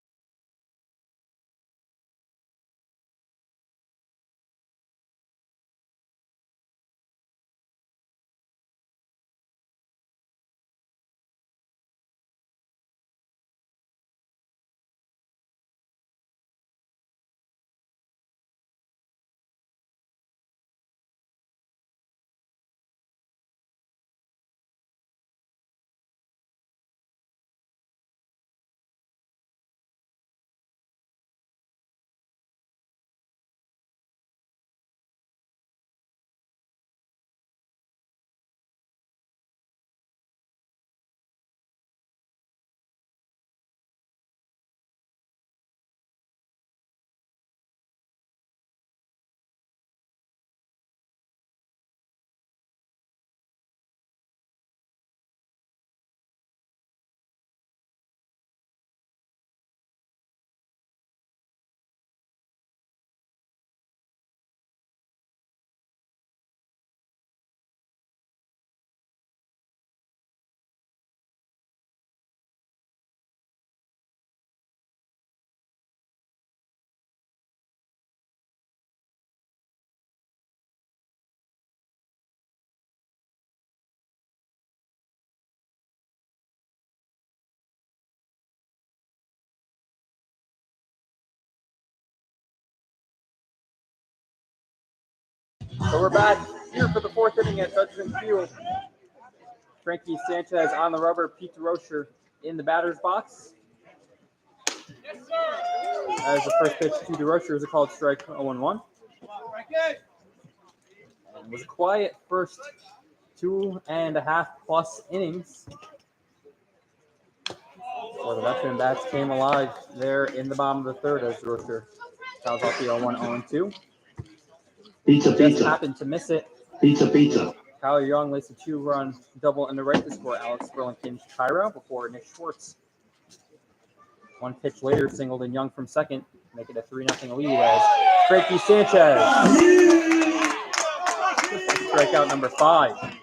So we're back here for the 4th inning at Dutchman Field. Frankie Sanchez on the rubber, Pete DeRocher in the batter's box. As the first pitch to DeRocher is a called strike 0-1. And it was a quiet first 2.5 plus innings. So the veteran bats came alive there in the bottom of the third as DeRocher fouls out the 0-1, 0-2. Pizza, Just pizza, happened to miss it. pizza, pizza. Kyle Young lays a 2-run double in the right to score Alex Burlington Cairo before Nick Schwartz. One pitch later, singled in Young from second, make it a 3-0 lead as Frankie Sanchez. Strikeout number 5.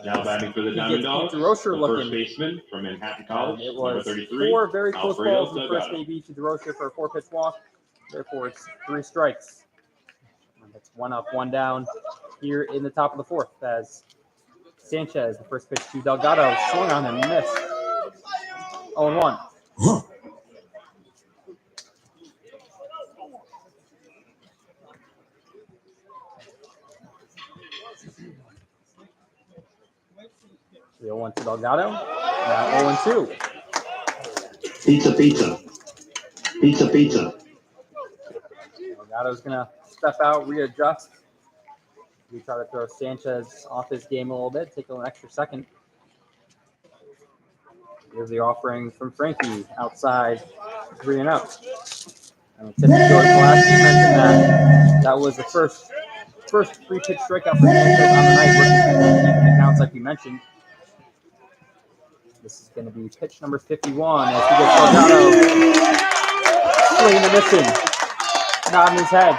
Now batting for the He Diamond gets Dogs, Pete DeRocher the first looking. baseman from Manhattan College, It number was 33, 4 very close Alfredo balls in the first Delgado. AB to DeRocher for a 4-pitch walk. Therefore, it's 3 strikes. And it's 1 up, 1 down here in the top of the 4th as Sanchez, the first pitch to Delgado, swung on and missed. 0-1. The 0-1 to Delgado. Now 0-2. Pizza, pizza, pizza, pizza. Delgado's going to step out, readjust. We try to throw Sanchez off his game a little bit, take an extra second. Here's the offering from Frankie outside, 3-0. And Tim George last you mentioned that was the first 3-pitch strikeout for Sanchez on the night, working the counts like you mentioned. This is going to be pitch number 51 as he gets Delgado. Swinging and missing. Nodding his head.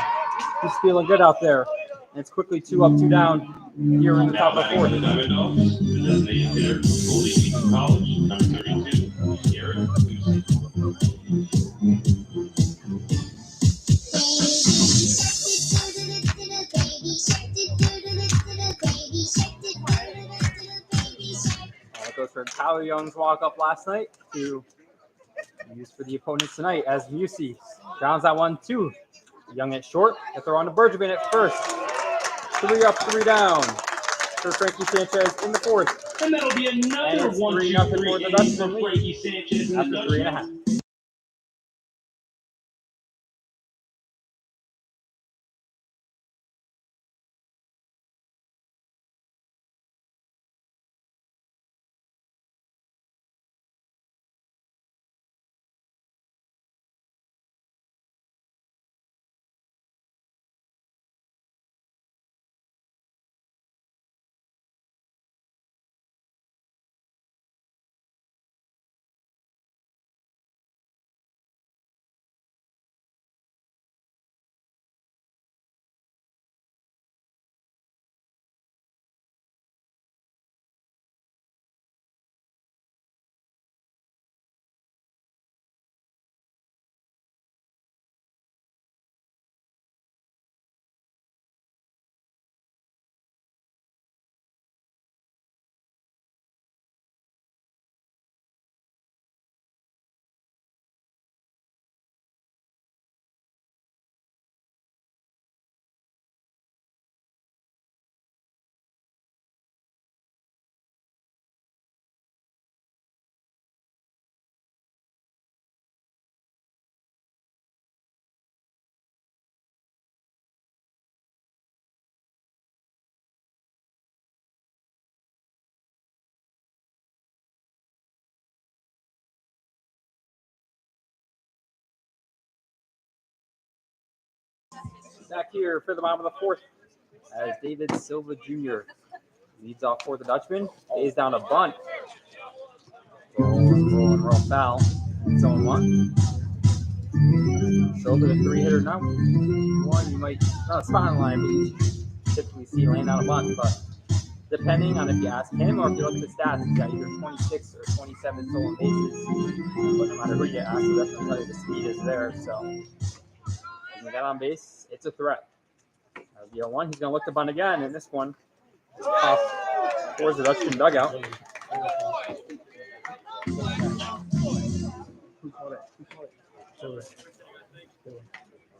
He's feeling good out there. And it's quickly 2 up, 2 down here in the top of the 4th. The Diamond Dogs, the designated hitter from Goldie Eaton College, number 32, Garrett Lucy. It goes for Tyler Young's walk-up last night to use for the opponents tonight as Musey grounds that 1-2. Young at short. They throw on to Bergevin at first. 3 up, 3 down for Frankie Sanchez in the 4th. And that'll be another 1-2-3 for the innings for Dutchman Frankie Sanchez in the after Dutchman. 3.5. Back here for the bottom of the fourth, as David Silva Jr. leads off for the Dutchman. Stays down a bunt. Roll foul. It's 0-1. Silva, the 3-hitter now. One you might not spot on line, but you typically see laying down a bunt. But depending on if you ask him or if you look at the stats, he's got either 26 or 27 stolen bases. But no matter who you ask, so that's going to tell you the speed is there. So when you get on base, it's a threat. The 0-1, he's going to look to bunt again, and this one is off towards the Dutchman dugout.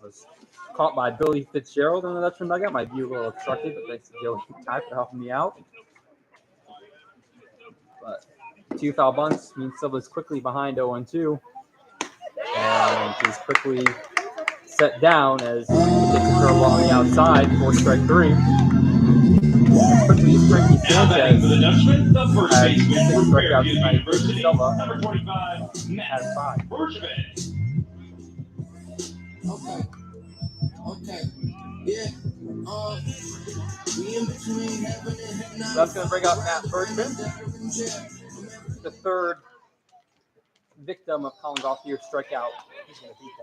Was caught by Billy Fitzgerald in the Dutchman dugout. Might be a little obstructive, but thanks to Joey Ty for helping me out. But 2 foul bunts means Silva's quickly behind 0-2. And he's quickly set down as he gets a curveball on the outside for strike 3. Quickly is Frankie Sanchez for the Dutchman, the first has baseman 6 for strikeouts Fairview tonight. University, Silva number 25, has Matt 5. Bergevin. That's going to bring up Matt Bergevin, the third victim of Colin Gauthier's strikeout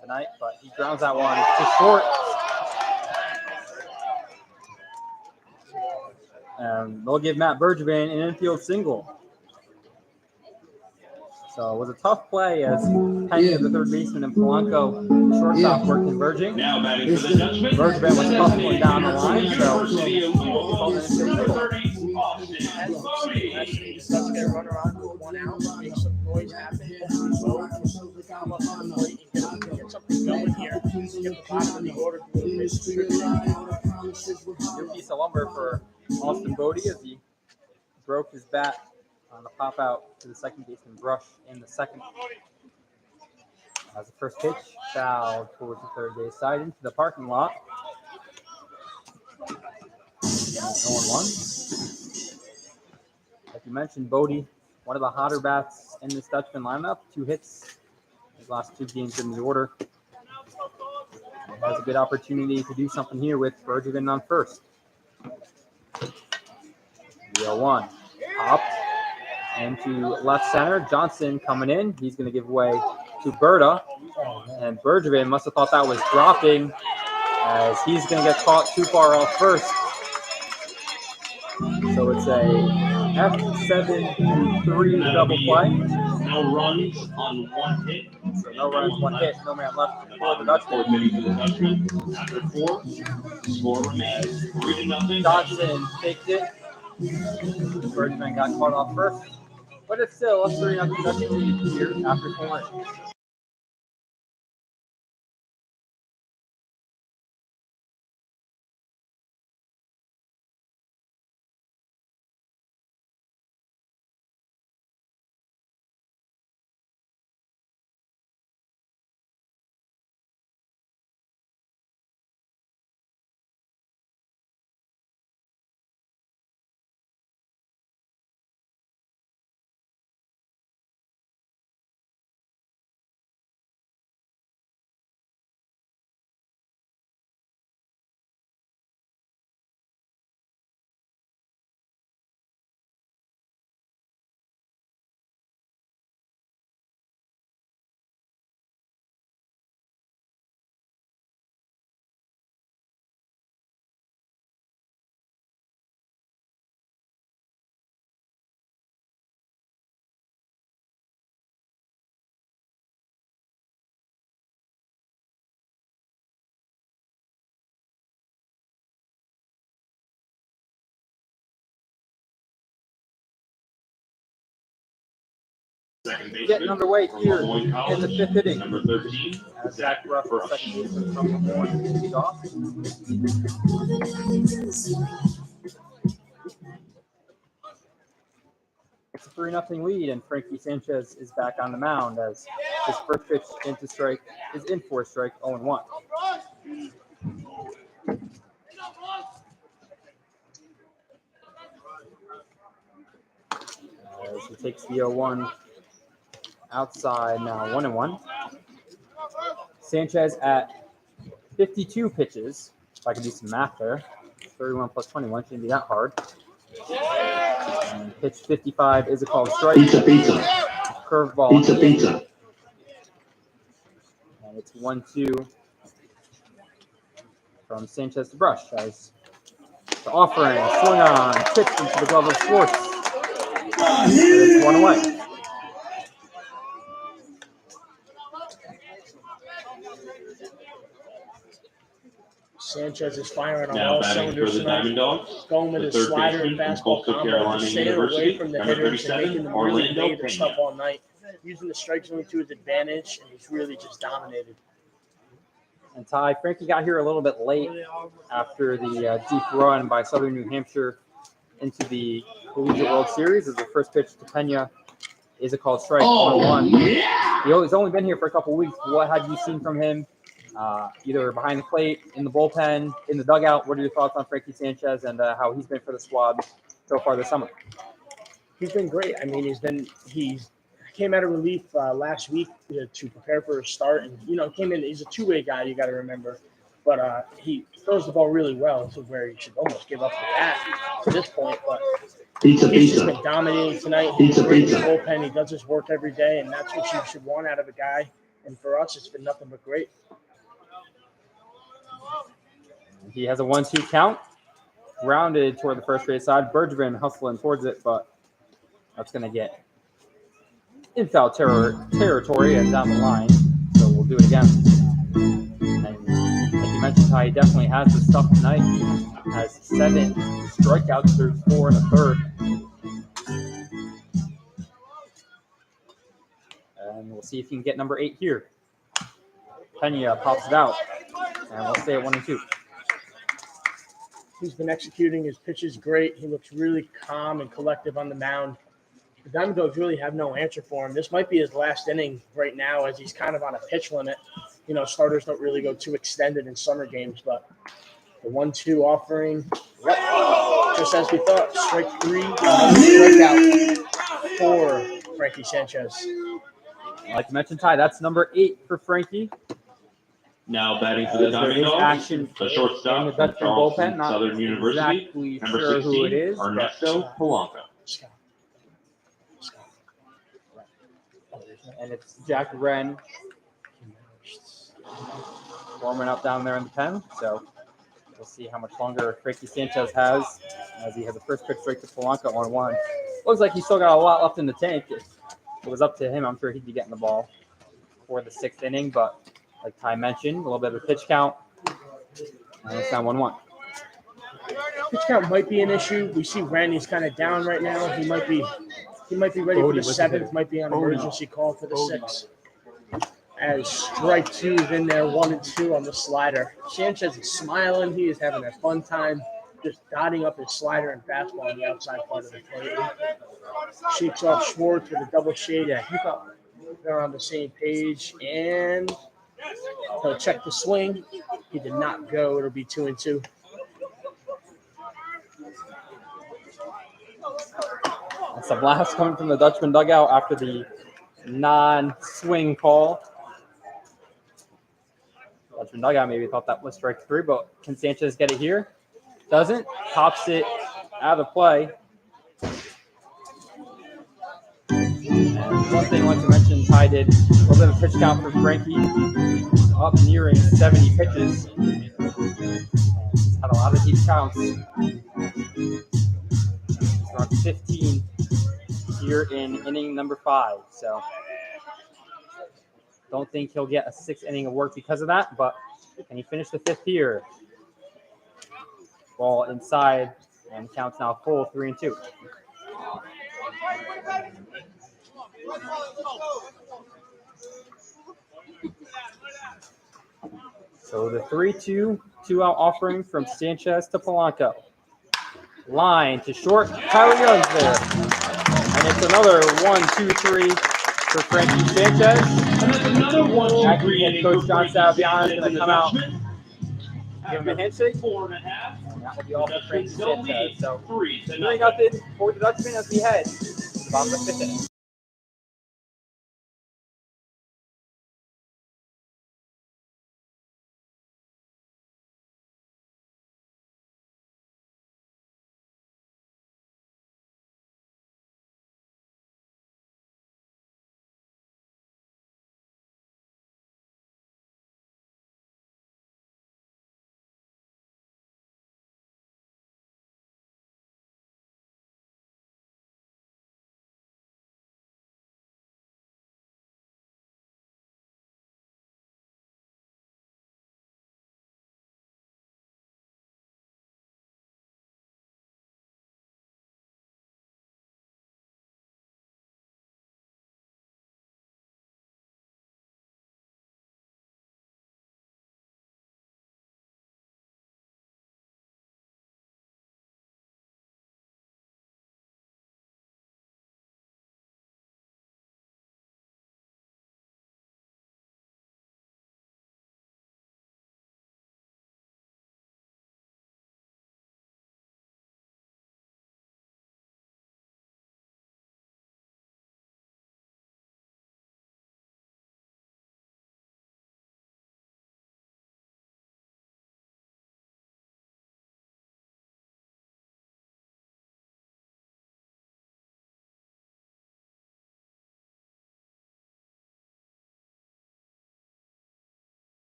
tonight, but he grounds that one to short. And they'll give Matt Bergevin an infield single. So it was a tough play as Penny, the third baseman, and Polanco, the shortstop, were converging. Now batting for the Dutchman, Bergevin was hustling down the line, so University of Louisville, number 30, Austin Bodie. Let's get a runner on, go 1 out, make some noise happen. Come up on the plate and get something going here. Get the bottom of the order. New piece of lumber for Austin Bodie as he broke his bat on the pop out to the second baseman Brush in the second. As the first pitch, fouled towards the third base side into the parking lot. 0-1. Like you mentioned, Bodie, one of the hotter bats in this Dutchman lineup. 2 hits his last 2 games in the order. Has a good opportunity to do something here with Bergevin on first. 0-1. Popped into left center. Johnson coming in. He's going to give way to Berta. And Bergevin must have thought that was dropping as he's going to get caught too far off first. So it's a F7-3 double play. No runs on 1 hit. So no runs, 1 hit, no man left for the Dutchman. For the Dutchman. After 4, score remains 3-0. Johnson faked it. Bergevin got caught off first. But it's still a 3-0 Dutchman lead here after 4 innings. Getting underway here in the 5th inning. Number 13, As Zach Ruff, the second baseman from the horn, leads off. It's a 3-0 lead, and Frankie Sanchez is back on the mound as his first pitch into strike is in for strike 0-1. As he takes the 0-1 outside now 1-1. Sanchez at 52 pitches If I could do some math there. 31 plus 21 shouldn't be that hard. And pitch 55 is a called strike. Pizza, pizza. Curveball. Pizza, in. pizza. And it's 1-2 from Sanchez to Brush. As the offering, swing on, tipped into the glove of Schwartz. And it's 1 away. Sanchez is firing on Now all batting for cylinders the tonight. Diamond Dogs, Going with the his third slider and baseman from fastball Coastal combo, Carolina just staying University, away from the number hitters and 37, making them really Orlando weigh their Pena. stuff all night. Using the strike zone to his advantage, and he's really just dominated. And Ty, Frankie got here a little bit late after the deep run by Southern New Hampshire into the Collegiate World Series. As the first pitch to Pena is a called strike, 1-1. Yeah. He's only been here for a couple of weeks. What have you seen from him, either behind the plate, in the bullpen, in the dugout? What are your thoughts on Frankie Sanchez and how he's been for the squad so far this summer? He's been great. I mean, he came out of relief last week to prepare for a start, and came in. He's a two-way guy. You got to remember, but he throws the ball really well to where he should almost give up the bat to this point. But Pizza, he's pizza. just been dominating tonight. He's Pizza, great in the pizza. bullpen. He does his work every day, and that's what you should want out of a guy. And for us, it's been nothing but great. He has a 1-2 count, grounded toward the first base side. Bergevin hustling towards it, but that's going to get in foul territory and down the line. So we'll do it again. And like you mentioned, Ty, he definitely has the stuff tonight. He has 7 strikeouts through 4 1/3. And we'll see if he can get number 8 here. Pena pops it out. And we'll stay at 1-2. He's been executing his pitches great. He looks really calm and collective on the mound. The Diamond Dogs really have no answer for him. This might be his last inning right now, as he's kind of on a pitch limit. Starters don't really go too extended in summer games, but the 1-2 offering, just as we thought, strike 3, strikeout for Frankie Sanchez. Like you mentioned, Ty, that's number 8 for Frankie. Now batting for the Diamond Dogs, action the in shortstop the from Dutchman Charleston bullpen. Not Southern University, exactly number sure 16, who it is. Ernesto Polanco. And it's Jack Wren warming up down there in the pen. So we'll see how much longer Frankie Sanchez has, as he has a first pitch straight to Polanco on 1. Looks like he's still got a lot left in the tank. If it was up to him, I'm sure he'd be getting the ball for the 6th inning. But like Ty mentioned, a little bit of a pitch count. And it's down 1-1. Pitch count might be an issue. We see Randy's kind of down right now. He might be ready for the 7th. Might be on emergency call for the 6th. As strike 2 is in there, 1-2 on the slider. Sanchez is smiling. He is having a fun time, just dotting up his slider and fastball on the outside part of the plate. Shakes off Schwartz with a double shade. Yeah, they're on the same page, and he'll check the swing. He did not go. It'll be 2-2. That's a blast coming from the Dutchman dugout after the non-swing call. Dutchman dugout maybe thought that was strike 3, but can Sanchez get it here? Doesn't. Pops it out of play. And one thing I want to mention, Ty did a little bit of pitch count for Frankie, up nearing 70 pitches. He's had a lot of deep counts. He's around 15 here in inning number 5. So don't think he'll get a 6th inning of work because of that, but can he finish the 5th here? Ball inside, and counts now full, 3-2. So the 3-2, 2-out offering from Sanchez to Polanco. Line to short, Tyler Young's there. And it's another 1-2-3 for Frankie Sanchez. And that's another 1-2-3 Head inning coach for John Frankie Salvian Sanchez is going and to the come out, Dutchman. give him a handshake. 4.5. And that will be all for Frankie Still Sanchez. lead So 3-0. 3-0 for the Dutchman as we head to the bottom of the 5th inning.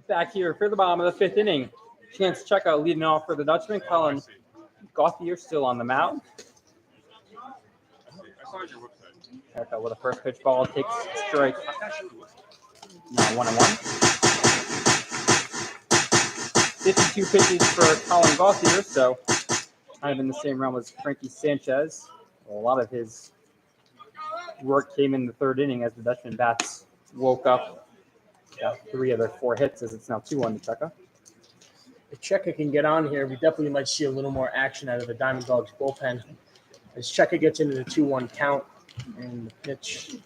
Back here for the bottom of the 5th inning. Chance Checka leading off for the Dutchman. Colin Gauthier still on the mound. Checka with a first pitch ball takes strike. Now 1-1. 52 pitches for Colin Gauthier, so kind of in the same realm as Frankie Sanchez. A lot of his work came in the 3rd inning as the Dutchman bats woke up. Got 3 of their 4 hits as it's now 2-1 to Checka. If Checka can get on here, we definitely might see a little more action out of the Diamond Dogs bullpen. As Checka gets into the 2-1 count and the pitch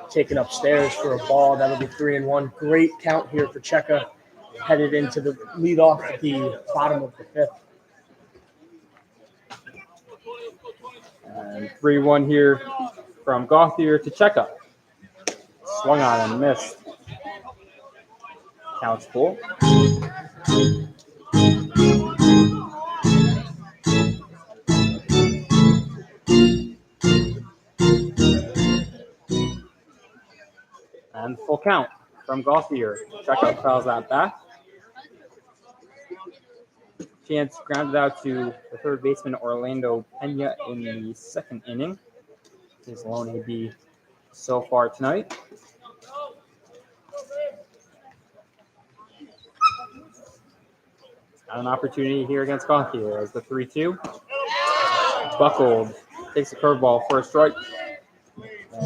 taken upstairs for a ball, that'll be 3-1. Great count here for Checka, headed into the leadoff at the bottom of the 5th. And 3-1 here from Gauthier to Checka. Swung on and missed. Count's full. And full count from Gauthier. Checka fouls that back. Chance grounded out to the 3rd baseman Orlando Pena in the 2nd inning. His lone AB so far tonight. Got an opportunity here against Gauthier as the 3-2. Buckled takes a curveball for a strike.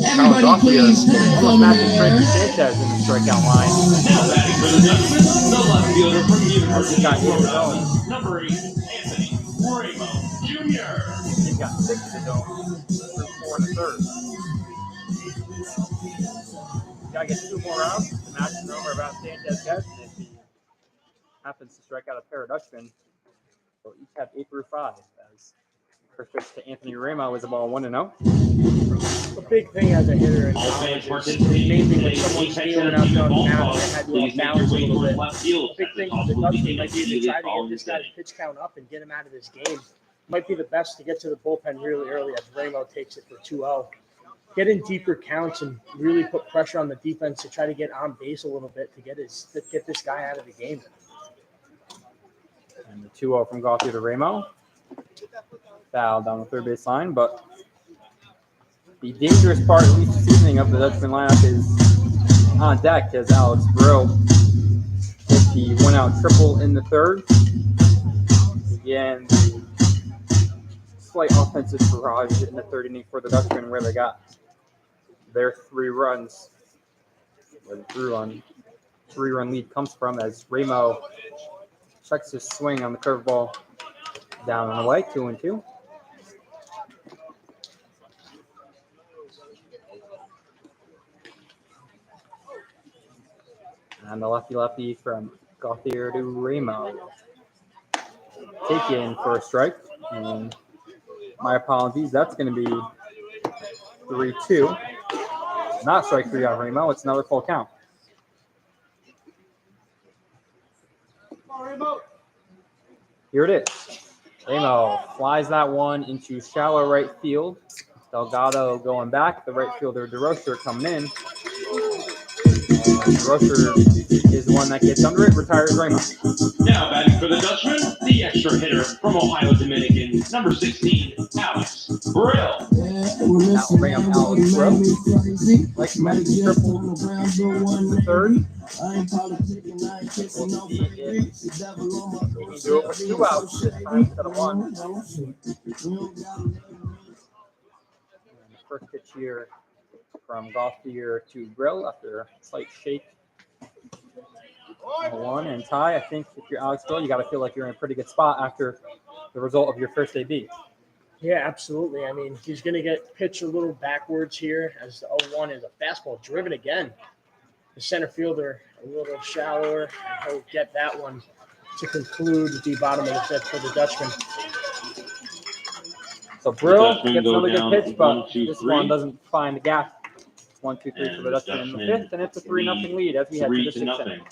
Everybody please almost matching Frankie Sanchez in the strikeout line. Now batting for the Dutchman, the left fielder from He's got 8 University of of his Rhode own. Island, number 8, Anthony Ramo Jr. He's got 6 of his own through 4 in the 3rd. Got to get 2 more outs to match the number about Sanchez gets. And if he happens to strike out a pair of Dutchmen, they'll each have 8 through 5. As first pitch to Anthony Ramo is a ball 1-0. The big thing as a hitter in college is mainly when someone's stealing out there on the mound, they had you off balance a little bit. The big thing for the Dutchman might be to try to get this guy's pitch count up and get him out of this game. Might be the best to get to the bullpen really early as Ramo takes it for 2-0. Get in deeper counts and really put pressure on the defense to try to get on base a little bit to get this guy out of the game. And the 2-0 from Gauthier to Ramo. Foul down the 3rd base line, but the dangerous part, at least this evening, of the Dutchman lineup is on deck as Alex Brill hit the 1-out triple in the 3rd. Again, the slight offensive barrage in the 3rd inning for the Dutchman, where they got their 3 runs, where the 3-run lead comes from, as Ramo checks his swing on the curveball down and away, 2-2. And the lefty from Gauthier to Ramo. Taken for a strike. And my apologies, that's going to be 3-2. Not strike 3 on Ramo. It's another full count. Here it is. Ramo flies that one into shallow right field. Delgado going back. The right fielder, DeRocher, coming in. DeRocher is the one that gets under it, retires Ramo. Now batting for the Dutchman, the extra hitter from Ohio Dominican, number 16, Alex Brill. That will bring up Alex Brill. Like you mentioned, triple in the 3rd. We'll see if he can do it with 2 outs this time instead of 1. And the first pitch here from Gauthier to Brill after a slight shake. 1 and tie. I think if you're Alex Brill, you got to feel like you're in a pretty good spot after the result of your first AB. Yeah, absolutely. I mean, he's going to get pitched a little backwards here as the 0-1 is a fastball driven again. The center fielder a little shallower, and he'll get that one to conclude the bottom of the 5th for the Dutchman. So Brill gets another good pitch, but this one doesn't find the gap. It's 1-2-3 for the Dutchman in the 5th, and it's a 3-0 lead as we head to the 6th inning.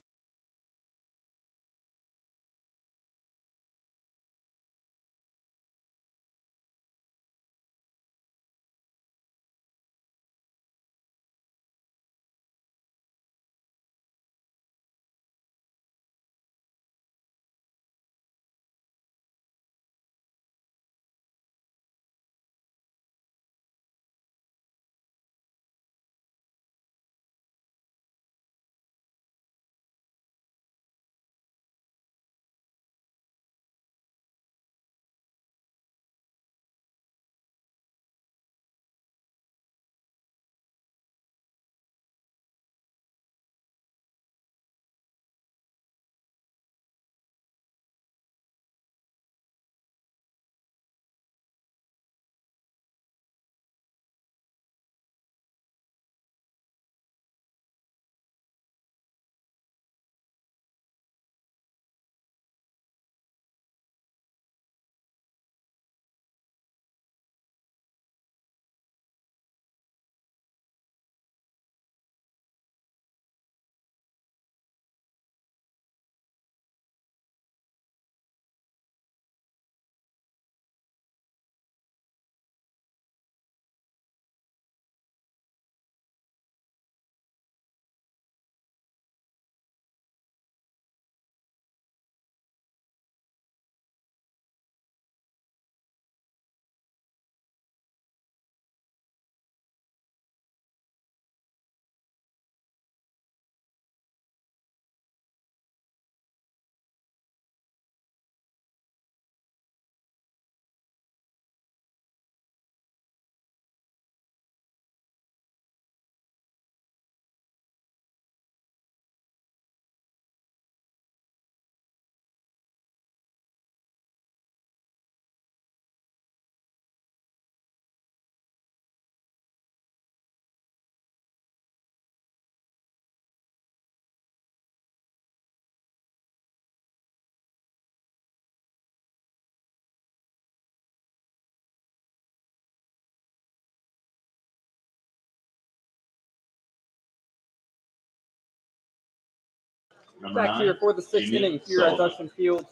Number Back here 9, for the sixth Jimmy inning here at Sullivan. Dutchman Field.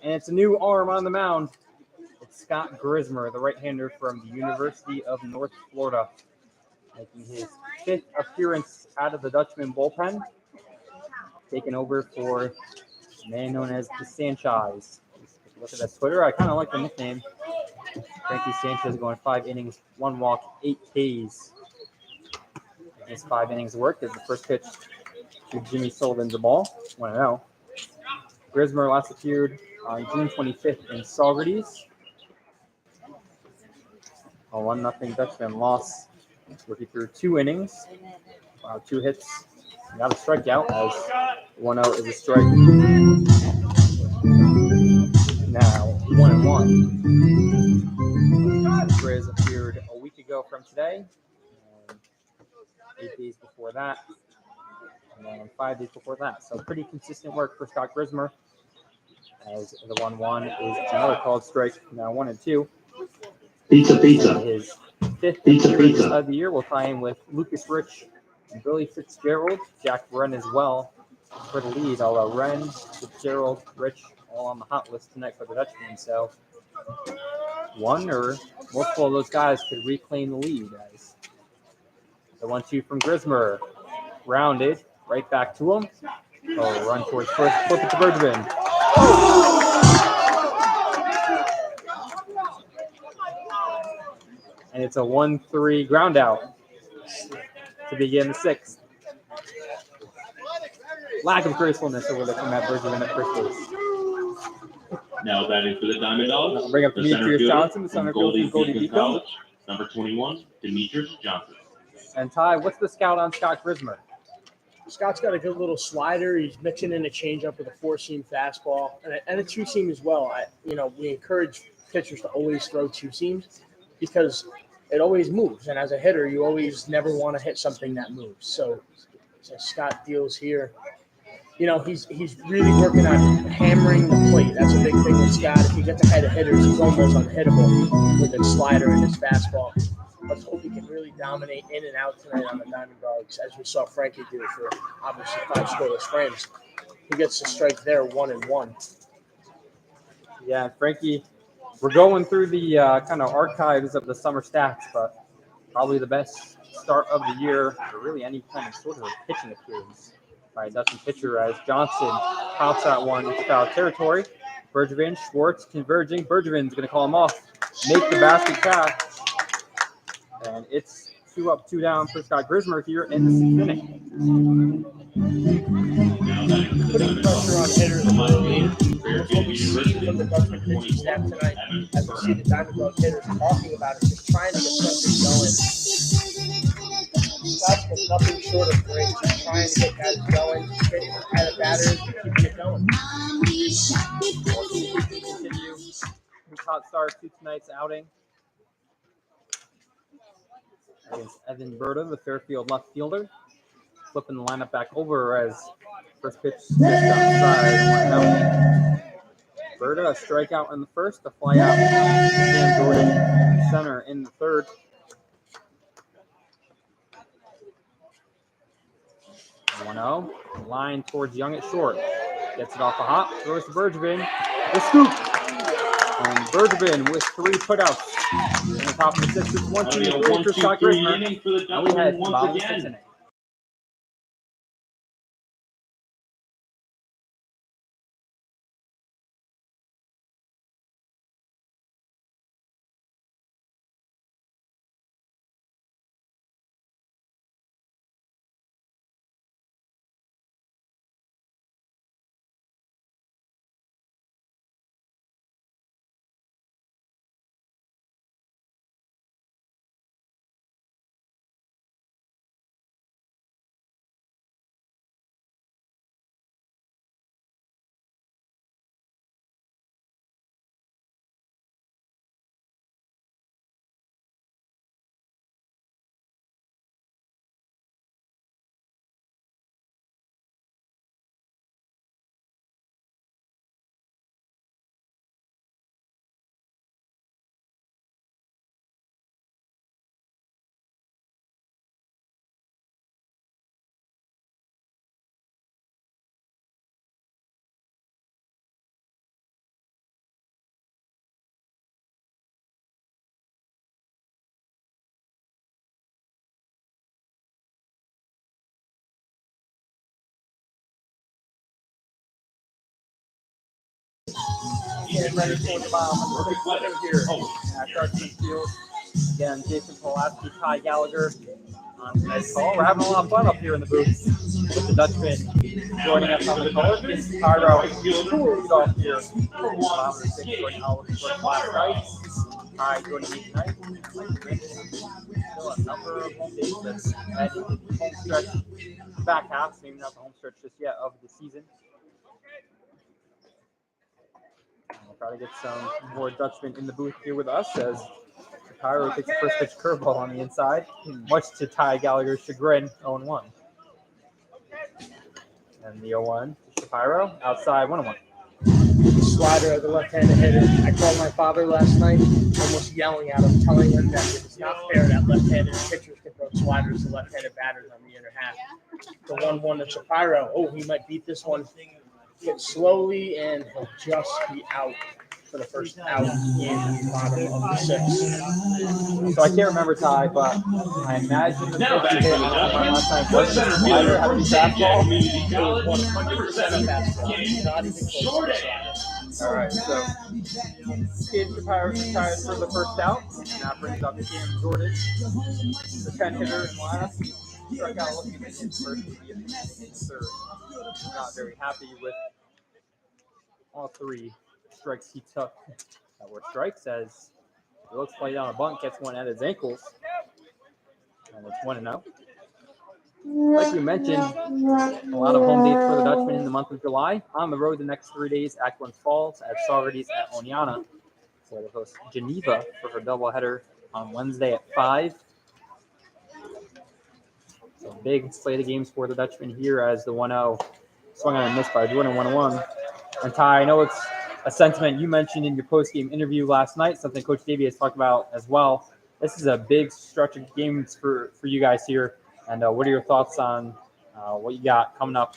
And it's a new arm on the mound. It's Scott Grismer, the right-hander from the University of North Florida, making his 5th appearance out of the Dutchman bullpen, taking over for a man known as the Sanchez. Look at that Twitter. I kind of like the nickname. Frankie Sanchez going 5 innings, 1 walk, 8 Ks. His 5 innings of work is the first pitch to Jimmy Sullivan's a ball, 1-0. Grismer last appeared on June 25th in Saugerties. A 1-0 Dutchman loss. Rookie threw 2 innings, 2 hits, got a strikeout as 1-0 is a strike. Now 1-1. Grizz appeared a week ago from today, and 8 days before that, and then 5 days before that. So pretty consistent work for Scott Grismer, as the 1-1 is another called strike. Now 1-2. Pizza, pizza. His 5th Pizza, appearance pizza. of the year will tie in with Lucas Rich and Billy Fitzgerald, Jack Wren as well for the lead. Although Wren, Fitzgerald, Rich all on the hot list tonight for the Dutchman. So one or multiple of those guys could reclaim the lead. As the 1-2 from Grismer, rounded right back to him. Oh, run towards first, flip it to Bergman. And it's a 1-3 ground out to begin the 6th. Lack of gracefulness over there from Matt Bergman at first base. Now batting for the Diamond Dogs. I'll bring up the Demetrius center Johnson, the fielder center fielder from Goldie Beacon Beacon. College. Number 21, Demetrius Johnson. And Ty, what's the scout on Scott Grismer? Scott's got a good little slider. He's mixing in a changeup with a 4-seam fastball and a 2-seam as well. We encourage pitchers to always throw 2 seams because it always moves. And as a hitter, you always never want to hit something that moves. So Scott deals here. He's really working on hammering the plate. That's a big thing with Scott. If he gets ahead of hitters, he's almost unhittable with his slider and his fastball. Let's hope he can really dominate in and out tonight on the Diamond Dogs, as we saw Frankie do for obviously 5 scoreless frames. He gets the strike there, 1-1. Yeah, Frankie, we're going through the kind of archives of the summer stats, but probably the best start of the year for really any kind of sort of pitching appearance by a Dutchman pitcher, as Johnson pops that one into foul territory. Bergevin, Schwartz converging. Bergevin's going to call him off, make the basket catch. And it's 2 up, 2 down for Scott Grismer here in the 6th inning. Putting pressure on hitters is what we see from the Dutchman pitching staff tonight, as we see the Diamond Dog hitters talking about it, just trying to get something going. Scott's been nothing short of great, just trying to get guys going, getting ahead of batters, keeping it going. Continue his hot start to tonight's outing against Evan Berta, the Fairfield left fielder. Flipping the lineup back over as first pitch just outside 1-0. Berta, a strikeout in the first, a fly out. Dan Jordan, center in the third. 1-0. Line towards Young at short. Gets it off a hop, throws to Bergevin. The scoop. And Bergevin with 3 putouts. In the top of the 6th, it's 1-2-3 for Scott Grismer. Now we head to the bottom of the 6th inning. getting ready for the Perfect weather. here Oh, at Dutchman Field. Again, Jason Pulaski, Ty Gallagher on tonight's call. We're having a lot of fun up here in the booth with the Dutchman joining us on the call. Jason Tyro, cool lead off here. Right now, looking for last night. Ty joining me tonight. Like you mentioned, still a number of home days that's heading into the home stretch, back half, maybe not the home stretch just yet of the season. We'll try to get some more Dutchmen in the booth here with us as Cairo takes the first pitch curveball on the inside, much to Ty Gallagher's chagrin, 0-1. And the 0-1 to Shapiro, outside 1-1. Slider, the left-handed hitter. I called my father last night, almost yelling at him, telling him that it's not fair that left-handed pitchers can throw sliders to left-handed batters on the inner half. The 1-1 to Shapiro. Oh, he might beat this one. Get slowly, and he'll just be out for the first out in the bottom of the sixth. So I can't remember, Ty, but I imagine the now pitch back you to hit the on last Dutchman. time What was a center slider, fielder had from the Jack fastball. Community It College? was 100% fastball. Game. Not even close to Short the A. slider. All right, so Gabe Shapiro retires for the first out, and that brings up Cam Jordan, the 10-hitter in last. Struck out looking at his first to be in third. Not very happy with all three strikes he took that were strikes, as he looks play down a bunt, gets one at his ankles, and it's 1-0. Like we mentioned, a lot of home dates for the Dutchman in the month of July. On the road the next 3 days at Glens Falls, at Saugerties, at Oneonta. So they host Geneva for her doubleheader on Wednesday at 5. So big slate of games for the Dutchman here as the 1-0 swung on and missed by Jordan 1-1. And Ty, I know it's a sentiment you mentioned in your post-game interview last night, something Coach Davey has talked about as well. This is a big stretch of games for you guys here. And what are your thoughts on what you got coming up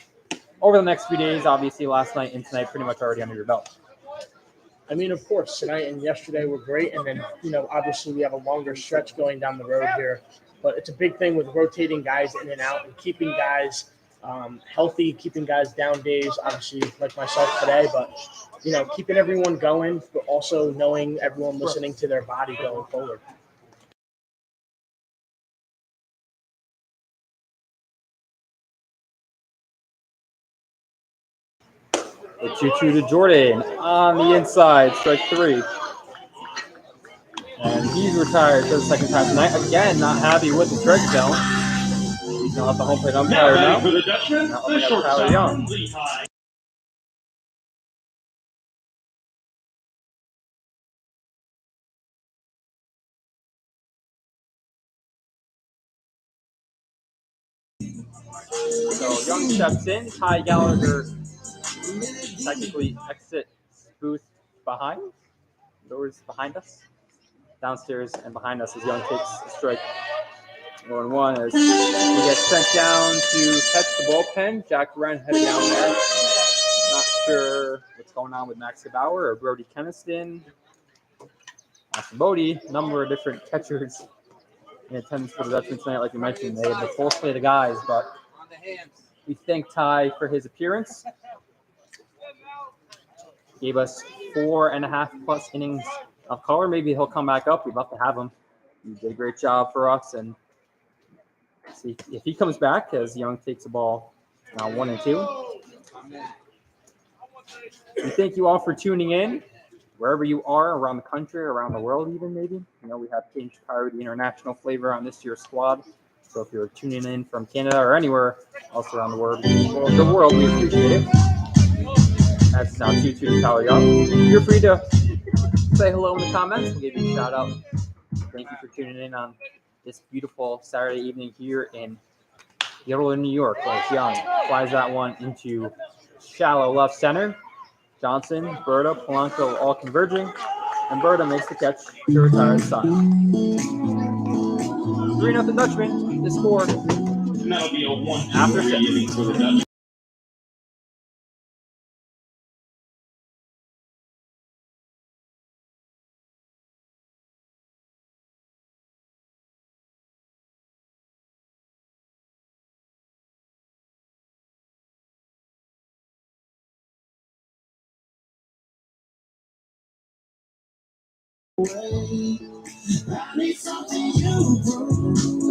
over the next few days? Obviously, last night and tonight pretty much already under your belt. I mean, of course, tonight and yesterday were great. And then, obviously we have a longer stretch going down the road here. But it's a big thing with rotating guys in and out and keeping guys healthy, keeping guys down days, obviously like myself today. But, keeping everyone going, but also knowing everyone listening to their body going forward. The 2-2 to Jordan on the inside, strike 3. And he's retired for the second time tonight. Again, not happy with the strike zone. He's going to let the home plate umpire Now know. for the Dutchman, Now the we got Tyler shortstop Young. from Lehigh. So Young steps in. Ty Gallagher technically exits booth behind. Doors behind us. Downstairs and behind us as Young takes a strike. 1-1 as he gets sent down to catch the bullpen. Jack Wren headed down there. Not sure what's going on with Max Gebauer or Brody Keniston. Austin Bodie, a number of different catchers in attendance for the Dutchman tonight. Like you mentioned, they have the full slate of guys, but we thank Ty for his appearance. Gave us 4.5+ innings of color. Maybe he'll come back up. We'd love to have him. He did a great job for us, and see if he comes back as Young takes the ball now 1-2. We thank you all for tuning in, wherever you are around the country, around the world even maybe. We have Team Chicago, the international flavor on this year's squad. So if you're tuning in from Canada or anywhere else around the world, we appreciate it. That's now 2-2 to Tyler Young. You're free to say hello in the comments. We'll give you a shout out. Thank you for tuning in on this beautiful Saturday evening here in Yorba, New York. As Young flies that one into shallow left center. Johnson, Berta, Polanco all converging, and Berta makes the catch to retire the side. 3-0 Dutchman. The score. And that'll be a 1-2 After six. inning for the Dutchman. The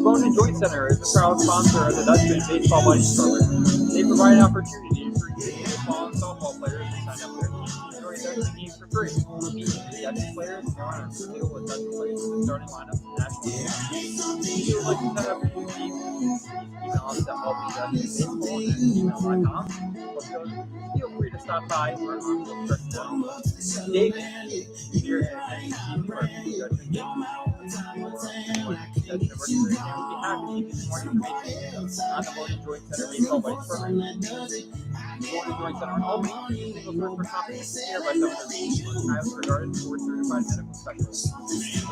Bone and Joint Center is the proud sponsor of the Dutchman Baseball Buddies program. They provide an opportunity for youth baseball and softball players to sign up their teams and join Dutchman games for free. The Dutchman players are honored to deal with Dutchman players in the starting lineup nationally. If you would like to sign up for your team, email us at allbaseball@gmail.com. Feel free to stop by for an on-field personnel. David, here at Dutchman Baseball. Dutchman Works would be happy to give you more information on the Bone and Joint Center Baseball Buddies program. The Bone and Joint Center in Albany is a single source for comprehensive care by some of the region's most highly regarded board-certified medical specialists.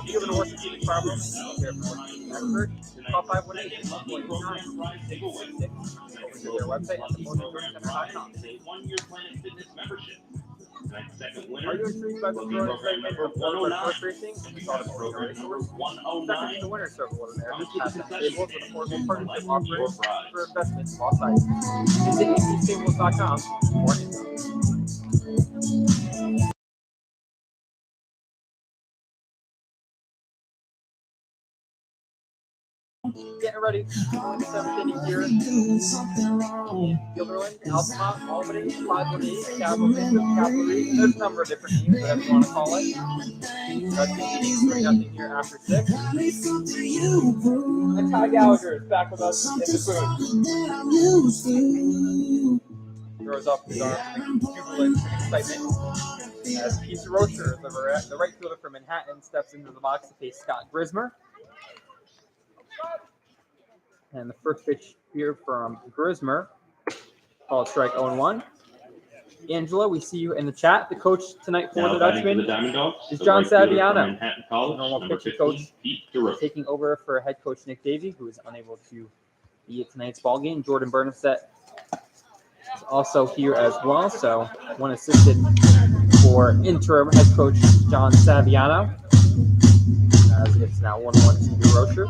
If you have an orthopedic problem and need care from an orthopedic expert, call 518-449-6666 or visit their website at theboneandjointcenter.com. One-year Planet Fitness membership. Tonight's second winner. Are you intrigued by the growing excitement of Florida horse racing? We thought of Program number 109. Second is the winner's circle of America's patent stables with affordable partnership offerings for investments of all sizes. Visit abstables.com for more info. Getting ready for the seventh inning here. Gilderland, Altamont, Albany, 518, Cavalry. There's a number of different names, whatever you want to call it. That's leading 3-0 here after 6. And Ty Gallagher is back with us in the booth. Throws up his arms in jubilant excitement as Keith Rocher, the right fielder from Manhattan, steps into the box to face Scott Grismer. And the first pitch here from Grismer, called strike 0-1. Angela, we see you in the chat. The coach tonight for the Dutchman is John Saviano. Normal pitcher coach taking over for head coach Nick Davey, who is unable to be at tonight's ball game. Jordan Bernadette is also here as well. So one assistant for interim head coach John Saviano. As it's now 1-1 to DeRocher.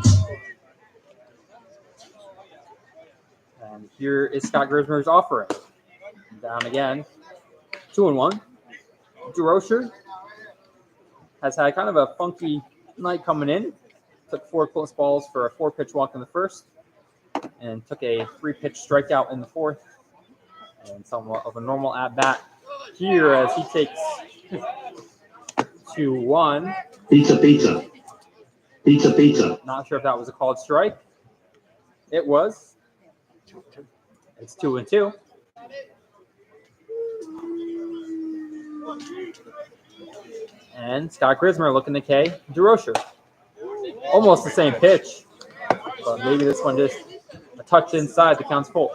And here is Scott Grismer's offering. Down again. 2-1. DeRocher has had kind of a funky night coming in. Took 4 close balls for a 4-pitch walk in the first. And took a 3-pitch strikeout in the fourth. And somewhat of a normal at-bat here as he takes 2-1. Pizza. Not sure if that was a called strike. It was. It's 2-2. And Scott Grismer looking to K. DeRocher. Almost the same pitch. But maybe this one just a touch inside the count's full.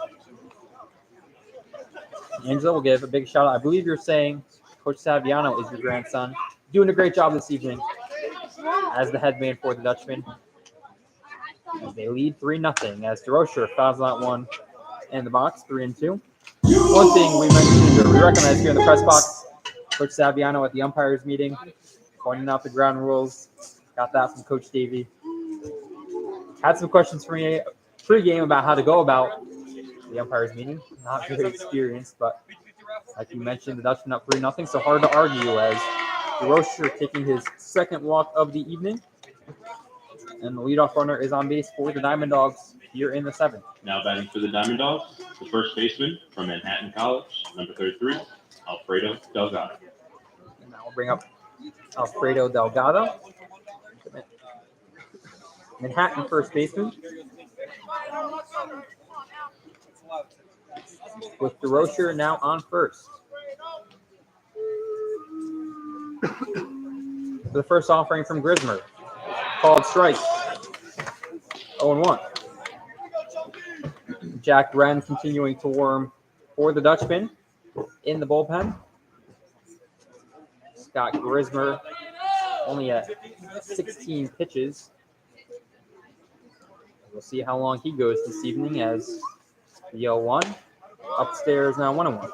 Angela will give a big shout out. I believe you're saying Coach Saviano is your grandson. Doing a great job this evening as the head man for the Dutchman. As they lead 3-0 as DeRocher fouls out one in the box, 3-2. One thing we mentioned or we recognized here in the press box, Coach Saviano at the umpires meeting, pointing out the ground rules. Got that from Coach Davey. Had some questions for me pre-game about how to go about the umpires meeting. Not very experienced, but like you mentioned, the Dutchman up 3-0, so hard to argue as DeRocher taking his second walk of the evening. And the leadoff runner is on base for the Diamond Dogs here in the 7th. Now batting for the Diamond Dogs, the first baseman from Manhattan College, number 33, Alfredo Delgado. And now we'll bring up Alfredo Delgado. Manhattan first baseman. With DeRocher now on first. For the first offering from Grismer. Called strike. 0-1. Jack Wren continuing to warm for the Dutchman in the bullpen. Scott Grismer only at 16 pitches. We'll see how long he goes this evening as the 0-1. Upstairs now 1-1.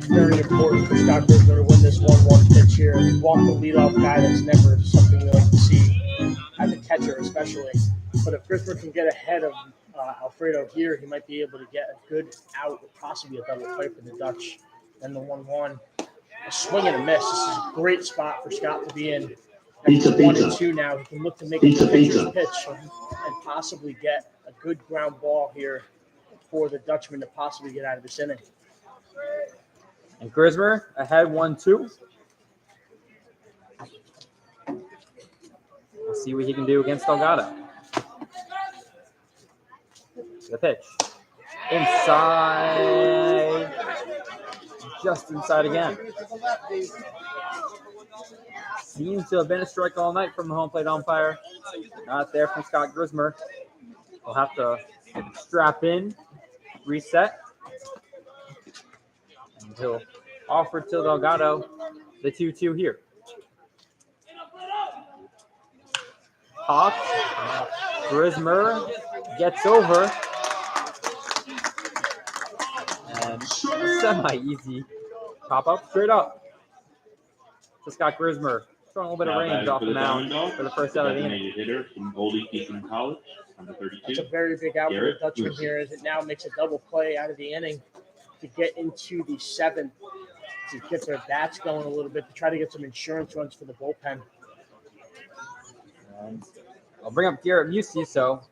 Very important for Scott Grismer to win this 1-1 pitch here. Walk the leadoff guy, that's never something you like to see as a catcher especially. But if Grismer can get ahead of Alfredo here, he might be able to get a good out, possibly a double play for the Dutch. And the 1-1 a swing and a miss. This is a great spot for Scott to be in. Pizza, After 1 and pizza. 2 now, he can look to make Pizza, a pitcher's pizza. pitch and possibly get a good ground ball here for the Dutchman to possibly get out of this inning. And Grismer ahead 1-2. We'll see what he can do against Delgado. The pitch. Inside. Just inside again. Seems to have been a strike all night from the home plate umpire. Not there from Scott Grismer. We'll have to strap in, reset. And he'll offer to Delgado the 2-2 here. Hawk. Grismer gets over. And semi-easy pop up straight up to Scott Grismer. Throwing a little bit of range off the mound for the first out of the inning. Hitter from Oldie Deacon College, number 32. That's a very big out for the Garrett Dutchman Bruce. here as it now makes a double play out of the inning to get into the 7th, to get their bats going a little bit, to try to get some insurance runs for the bullpen. And I'll bring up Garrett Musey, so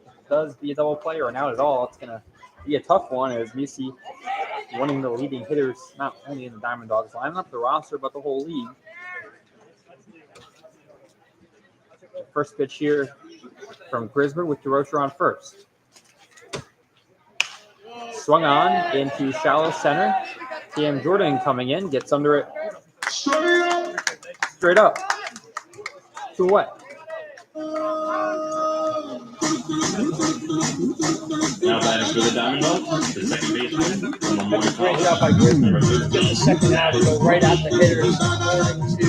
if it does be a double play or an out at all, it's going to be a tough one as Musey, one of the leading hitters, not only in the Diamond Dogs lineup, the roster, but the whole league. First pitch here from Grismer with DeRocher on first. Swung on into shallow center. Cam Jordan coming in, gets under it. Straight up. 2 away. Now batting for the Diamond Dogs, the second baseman from Memorial That's a great College. job by Grismer. Get the second out and go right at the hitters according to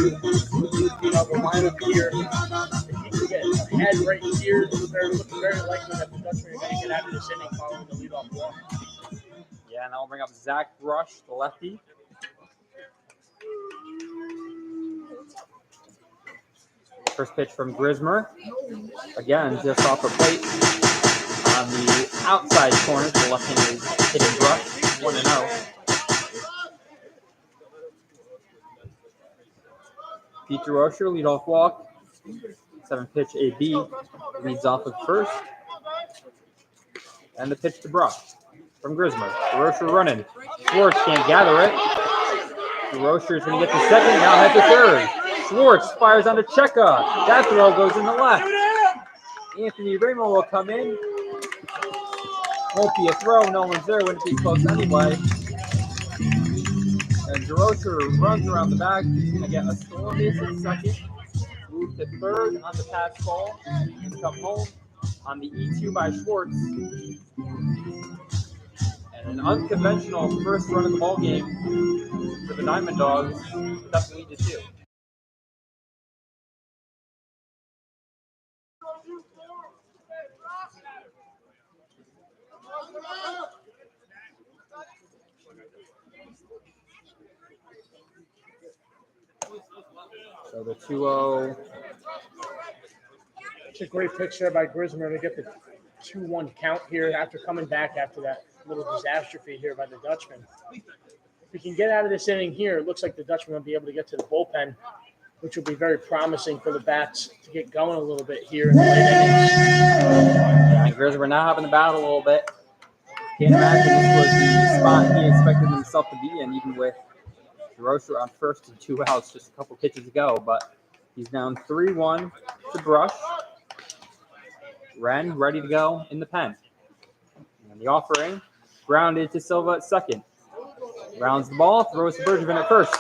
the lineup here. If he can get ahead right here, they're looking very likely that the Dutchman are going to get out of this inning following the leadoff walk. Yeah, and I'll bring up Zach Brush, the lefty. First pitch from Grismer. Again, just off the plate on the outside corner. The left-handed hitting Brush, 1-0. Pete DeRocher, leadoff walk. 7-pitch AB leads off of first. And the pitch to Brush from Grismer. DeRocher running. Schwartz can't gather it. DeRocher is going to get to second, now head to third. Schwartz fires onto Cheka. That throw goes in the left. Anthony Ramo will come in. Won't be a throw. No one's there. Wouldn't be close anyway. And DeRocher runs around the back. He's going to get a stolen base at second. Move to third on the pass ball. And come home on the E2 by Schwartz. And an unconventional first run of the ball game for the Diamond Dogs. That's the lead to 2. So the 2-0. It's a great pitch there by Grismer to get the 2-1 count here after coming back after that little catastrophe here by the Dutchman. If we can get out of this inning here, it looks like the Dutchman will be able to get to the bullpen, which will be very promising for the bats to get going a little bit here in the late innings. Yeah, and Grismer now having the battle a little bit. Can't imagine this was the spot he expected himself to be in, even with DeRocher on first and 2 outs just a couple pitches ago. But he's down 3-1 to Brush. Wren ready to go in the pen. And the offering, grounded to Silva at second. Rounds the ball, throws to Bergevin at first.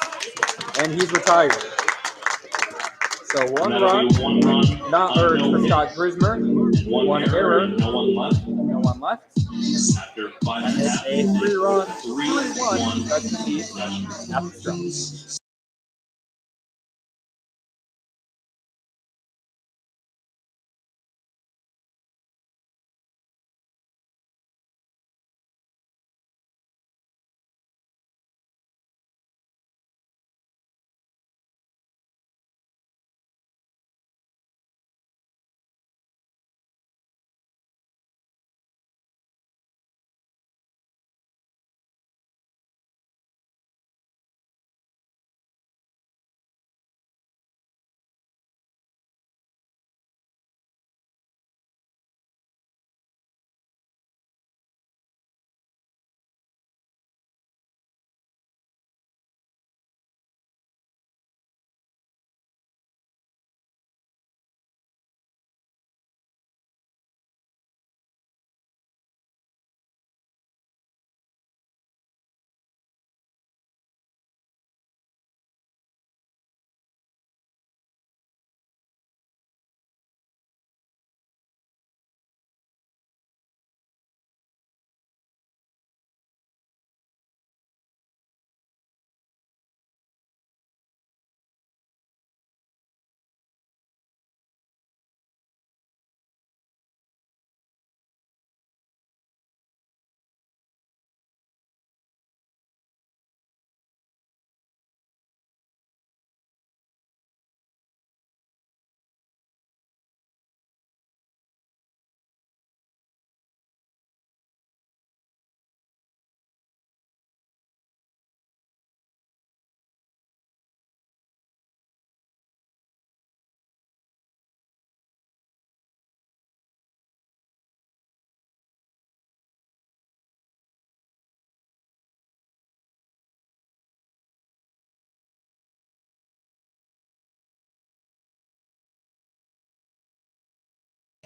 And he's retired. So one run, not earned for Scott Grismer. One error, no one left. no one left. After 5 And it's a 3-run, 3-1 Dutchman lead after strong.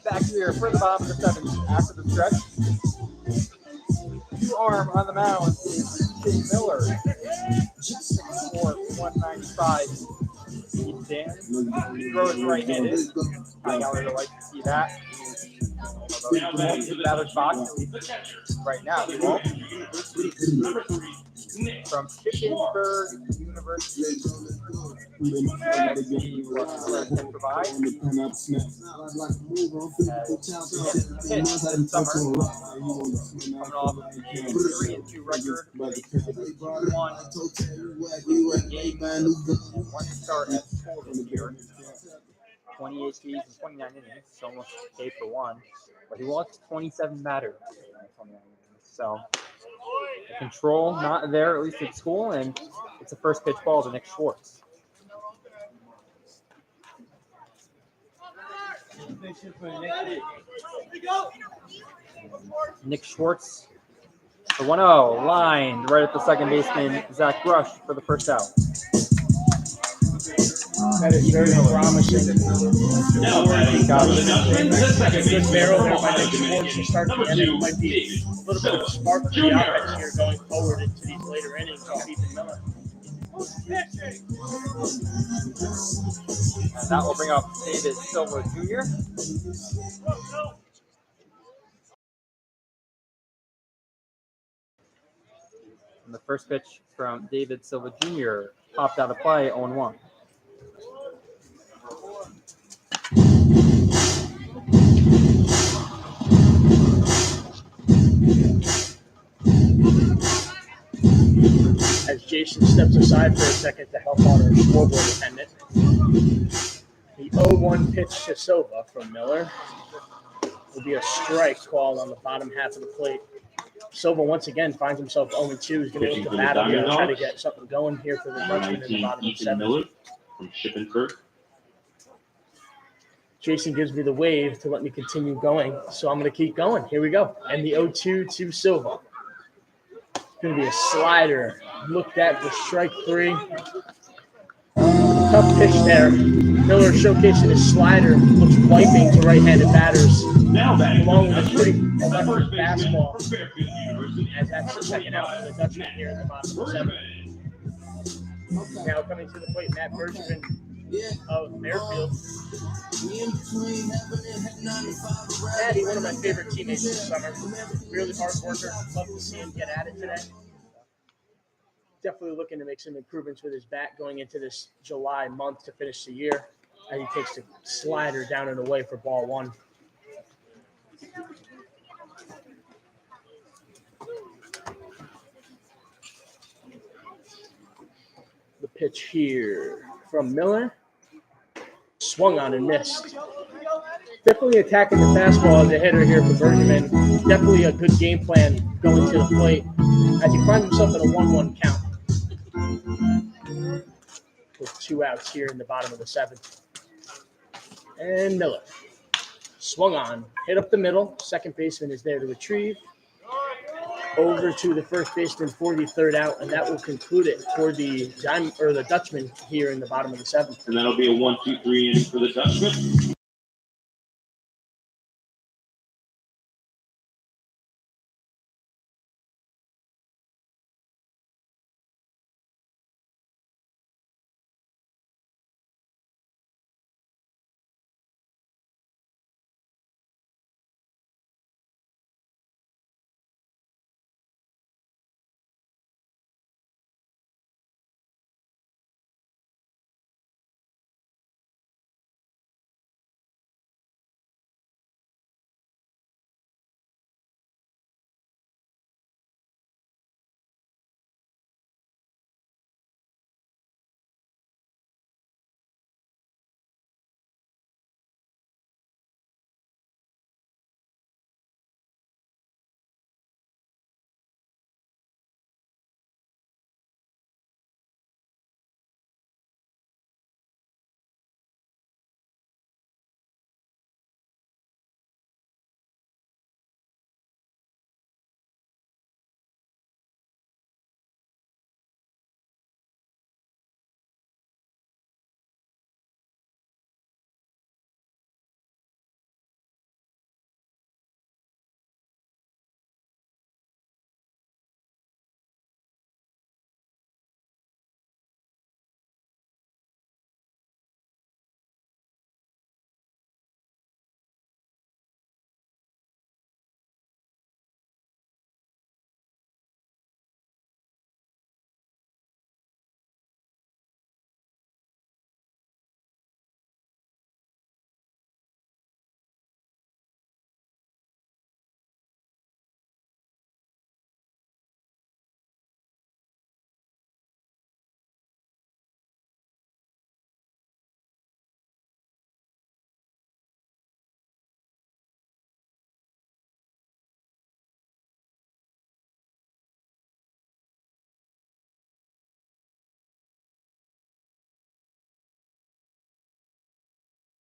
Back here for the bottom of the seventh after the stretch. Two arm on the mound is Jay Miller. 6'4", 195. He's Dan. He throws right-handed. Ty Gallagher would like to see that. Although he won't hit batter's box, at least right now he won't. From Shippensburg University. Let's see what Miller can provide. As he hit this summer, coming off a 3-2 record, a 61 game, and one start at full this year. 28 Ks and 29 innings, so almost K for one. But he walked 27 batters. So the control not there, at least at school, and it's a first pitch ball to Nick Schwartz. Nick Schwartz, the 1-0, lined right at the second baseman, Zach Rush, for the first out. That is very promising. Now, batting for the Dutchman, the second Good baseman barrel from there by Mohawk Nick Schwartz to start the Number inning. 2, Might be a little bit of a spark for the offense here going forward into these later innings of Ethan Miller. And that will bring up David Silva Jr. And the first pitch from David Silva Jr. popped out of play, 0-1. As Jason steps aside for a second to help out our scoreboard attendant. The 0-1 pitch to Silva from Miller will be a strike called on the bottom half of the plate. Silva once again finds himself 0-2. He's going to look to battle here and try to get something going here for the Dutchman in the bottom of the Ethan seventh. Miller from Shippensburg. Jason gives me the wave to let me continue going, so I'm going to keep going. Here we go. And the 0-2 to Silva. It's going to be a slider. Looked at for strike 3. Tough pitch there. Miller showcasing his slider. Looks wiping to right-handed batters. Now batting for Along the with a pretty Dutchman, the electric first baseman fastball. from Fairfield University. As that's the second out for the Dutchman here in the bottom of the seventh. Now coming to the plate, Matt Bergman of Fairfield. Maddie, one of my favorite teammates this summer. Really hard worker. Love to see him get at it today. Definitely looking to make some improvements with his bat going into this July month to finish the year. As he takes the slider down and away for ball 1. The pitch here from Miller. Swung on and missed. Definitely attacking the fastball as a hitter here for Bergman. Definitely a good game plan going to the plate as he finds himself in a 1-1 count. With 2 outs here in the bottom of the 7th. And Miller. Swung on. Hit up the middle. Second baseman is there to retrieve. Over to the first baseman for the 3rd out, and that will conclude it for the Dutchman here in the bottom of the 7th. And that'll be a 1-2-3 inning for the Dutchman.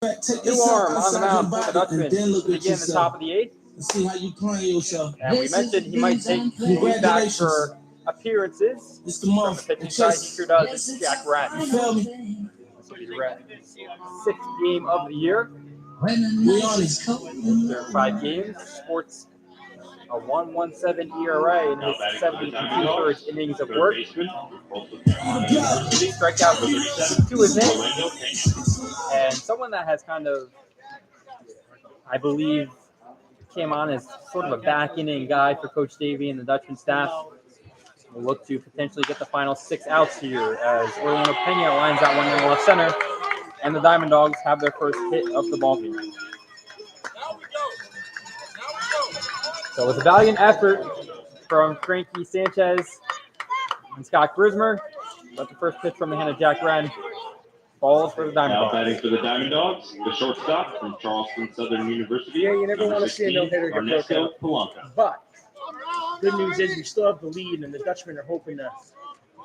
New arm on the mound for the Dutchman to begin the top of the 8th. See how you playing yourself. And we mentioned he might take lead back for appearances. It's the From the month. pitching side, he sure does. It's Jack Wren. You feel me? This will be Wren's 6th game of the year. We on it. There are 5 games. Sports a 1.17 ERA in his 70 2/3 innings of work. 3 strikeouts to his name. And someone that has kind of, I believe, came on as sort of a back inning guy for Coach Davey and the Dutchman staff. We'll look to potentially get the final 6 outs here as Orlando Pena lines out one in left center, and the Diamond Dogs have their first hit of the ball game. So it was a valiant effort from Frankie Sanchez and Scott Grismer, but the first pitch from the hand of Jack Wren falls for the Diamond Now Dogs. batting for the Diamond Dogs, the shortstop from Charleston Southern University. Yeah, you never want to see a no-hitter get broken Ernesto up. Polanco. But good news is we still have the lead, and the Dutchmen are hoping to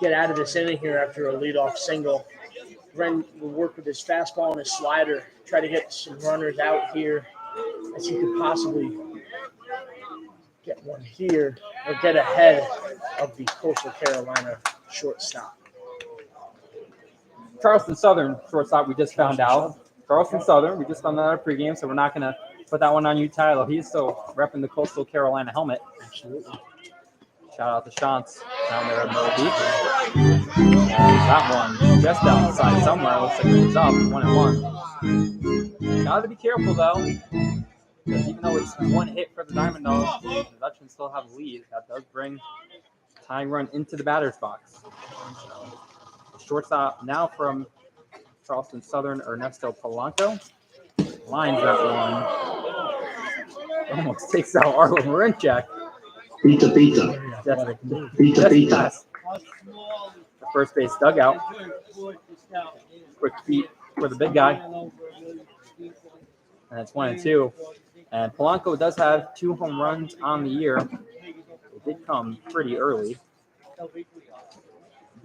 get out of this inning here after a leadoff single. Wren will work with his fastball and his slider, try to get some runners out here as he could possibly get one here or get ahead of the Coastal Carolina shortstop. Charleston Southern shortstop, we just found out. Charleston Southern, we just found out at pregame, so we're not going to put that one on you, Tyler. He's still repping the Coastal Carolina helmet. Absolutely. Shout out to Shantz down there at Myrtle Beach. That one just outside somewhere. Looks like it was up 1-1. Got to be careful, though, because even though it's one hit for the Diamond Dogs, the Dutchmen still have the lead. That does bring tying run into the batter's box. Shortstop now from Charleston Southern, Ernesto Polanco. Lines that one. Almost takes out Arlo Marinchak. Pizza. Just past the first base dugout. Quick feet for the big guy. And it's 1-2. And Polanco does have 2 home runs on the year. They did come pretty early.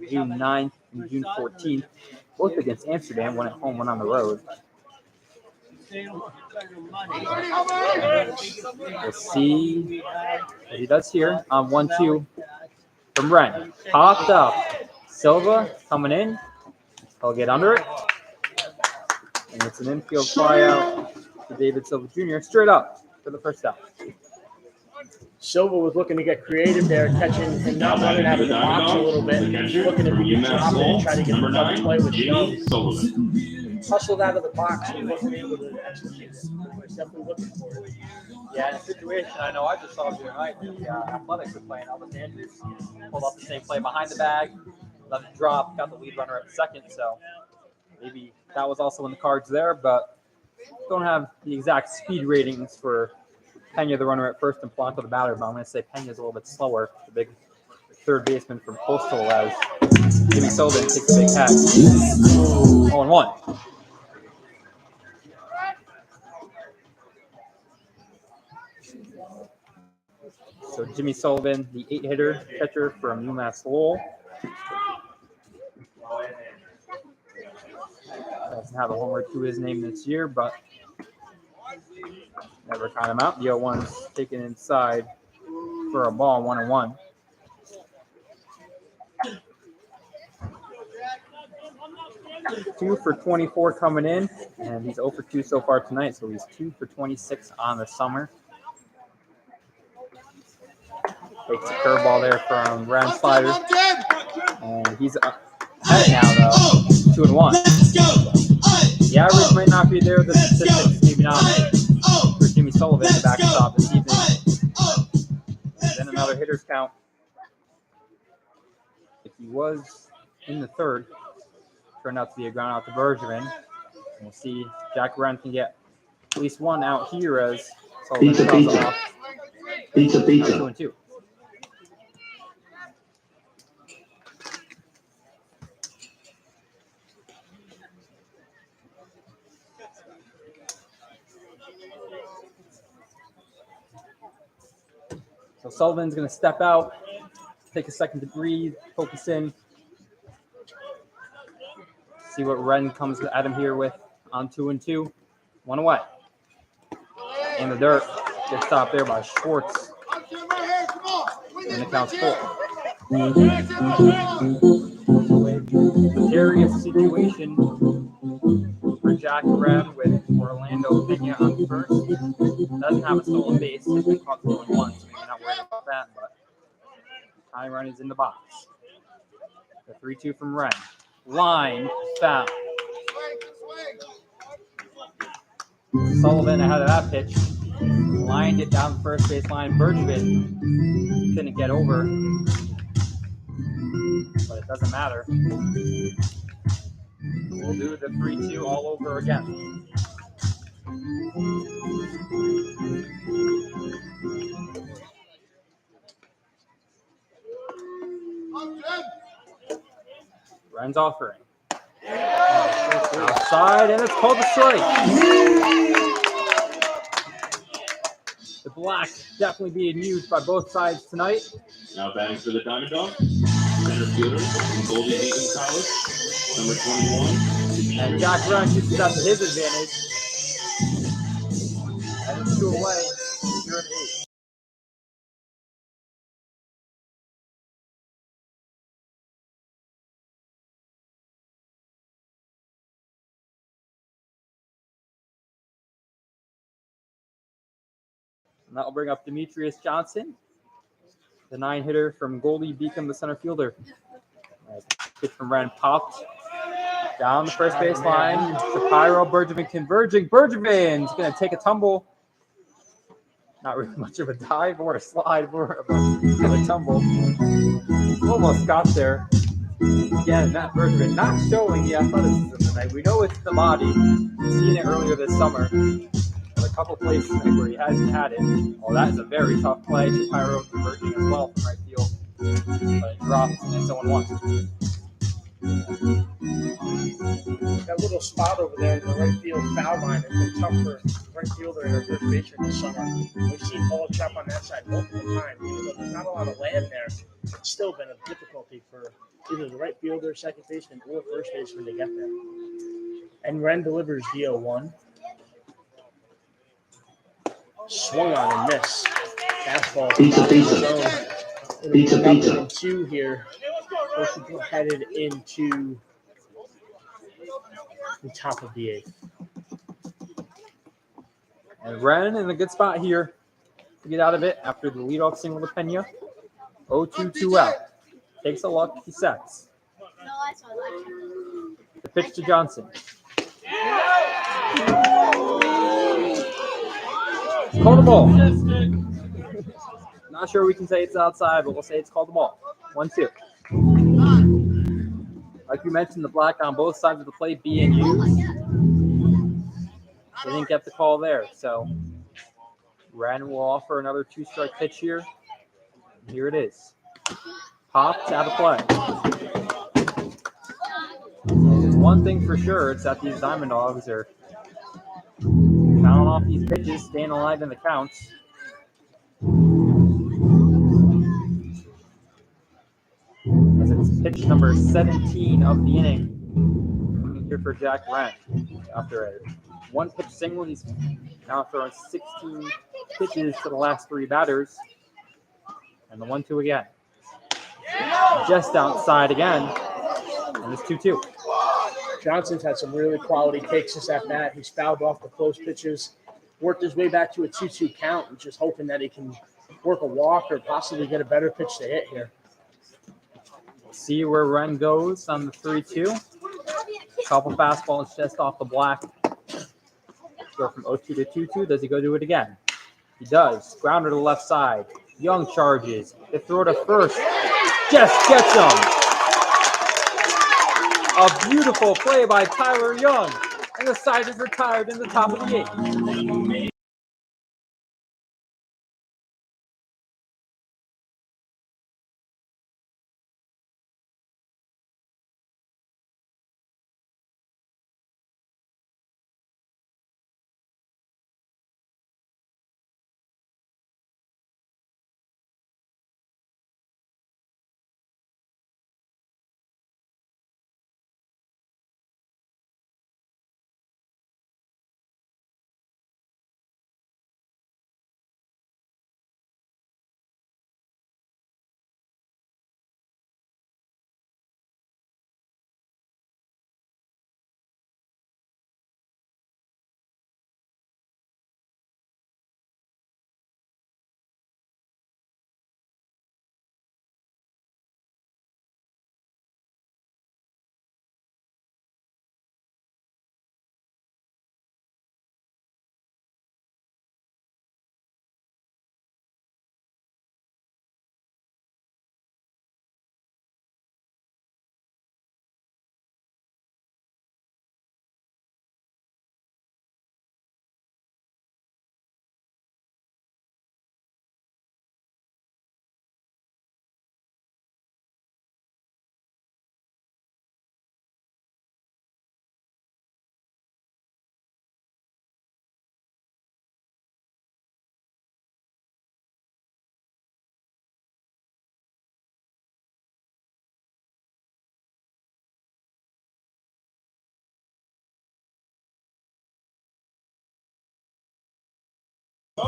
June 9th and June 14th, both against Amsterdam, one at home, one on the road. We'll see what he does here on 1-2 from Wren. Popped up. Silva coming in. He'll get under it. And it's an infield fly out to David Silva Jr. straight up for the first out. Silva was looking to get creative there, catching and not running out of the box a little bit. Looking to be drop it and try to get the double play with Jones. Hustled out of the box and wasn't able to execute it. He's definitely looking for it. Yeah, in a situation I know I just saw the other night, the Athletics were playing Albert Andrews. Pulled up the same play behind the bag, let it drop, got the lead runner at second, so maybe that was also in the cards there, but don't have the exact speed ratings for Pena, the runner at first, and Polanco, the batter, but I'm going to say Pena's a little bit slower, the big third baseman from Coastal, as Jimmy Sullivan takes a big catch. 0-1. So Jimmy Sullivan, the 8-hitter catcher from UMass Lowell. Doesn't have a homer to his name this year, but never count him out. The 0-1's taken inside for a ball, 1-1. Two for 24 coming in, and he's 0 for 2 so far tonight, so he's 2 for 26 on the summer. Takes a curveball there from Brown Slider, and he's ahead now, though, 2-1. The average might not be there, the statistics maybe not for Jimmy Sullivan, the backstop this evening. And then another hitter's count. If he was in the third, turned out to be a ground out to Bergevin. And we'll see Jack Wren can get at least one out here as Sullivan comes off. Pizza. 2-2. So Sullivan's going to step out, take a second to breathe, focus in, see what Wren comes at him here with on 2-2. One away. In the dirt. Good stop there by Schwartz. And the count's full. Precarious situation for Jack Red with Orlando Pena on first. Doesn't have a stolen base. He's been caught stealing once, so maybe not worried about that, but high run is in the box. The 3-2 from Ren. Line, foul. Sullivan ahead of that pitch. Lined it down the first base line. Bergevin couldn't get over, but it doesn't matter. We'll do the 3-2 all over again. Ren's offering. Outside, and it's called a strike. The black definitely being used by both sides tonight. Now batting for the Diamond Dogs, center fielder from Goldie Eaton College, number 21. And Jack Ren uses that to his advantage. And it's 2 away. Here at 8. And that'll bring up Demetrius Johnson, the 9-hitter from Goldie Beacom, the center fielder. Pitch from Ren popped down the first base line. Shapiro, Bergevin converging. Bergevin's going to take a tumble. Not really much of a dive or a slide, more of a tumble. Almost got there. Again, Matt Bergevin not showing the athleticism tonight. We know it's the body. We've seen it earlier this summer. A couple places where he hasn't had it. Oh, that is a very tough play. Shapiro converging as well from right field. But it drops and it's 0-1. That little spot over there in the right field foul line has been tough for right fielder and our first baseman this summer. We've seen ball trap on that side multiple times. Even though there's not a lot of land there, it's still been a difficulty for either the right fielder, second baseman, or first baseman to get there. And Ren delivers the 0-1. Swung on and missed. Fastball. Pizza. 2 here. Headed into the top of the 8th. And Ren in a good spot here to get out of it after the leadoff single to Pena. 0-2, 2 out. Takes a look. He sets. The pitch to Johnson. Called the ball. Not sure we can say it's outside, but we'll say it's called the ball. 1-2. Like you mentioned, the black on both sides of the plate being used. They didn't get the call there, so Ren will offer another 2-strike pitch here. And here it is. Popped out of play. There's one thing for sure, it's that these Diamond Dogs are counting off these pitches, staying alive in the counts. As it's pitch number 17 of the inning. Coming here for Jack Ren. After a 1-pitch single, he's now throwing 16 pitches to the last 3 batters. And the 1-2 again. Just outside again. And it's 2-2. Johnson's had some really quality takes this at bat. He's fouled off the close pitches, worked his way back to a 2-2 count, and just hoping that he can work a walk or possibly get a better pitch to hit here. We'll see where Ren goes on the 3-2. Couple fastballs just off the black. Go from 0-2 to 2-2. Does he go do it again? He does. Grounder to the left side. Young charges. They throw to first. Just gets him. A beautiful play by Tyler Young. And the side is retired in the top of the 8th.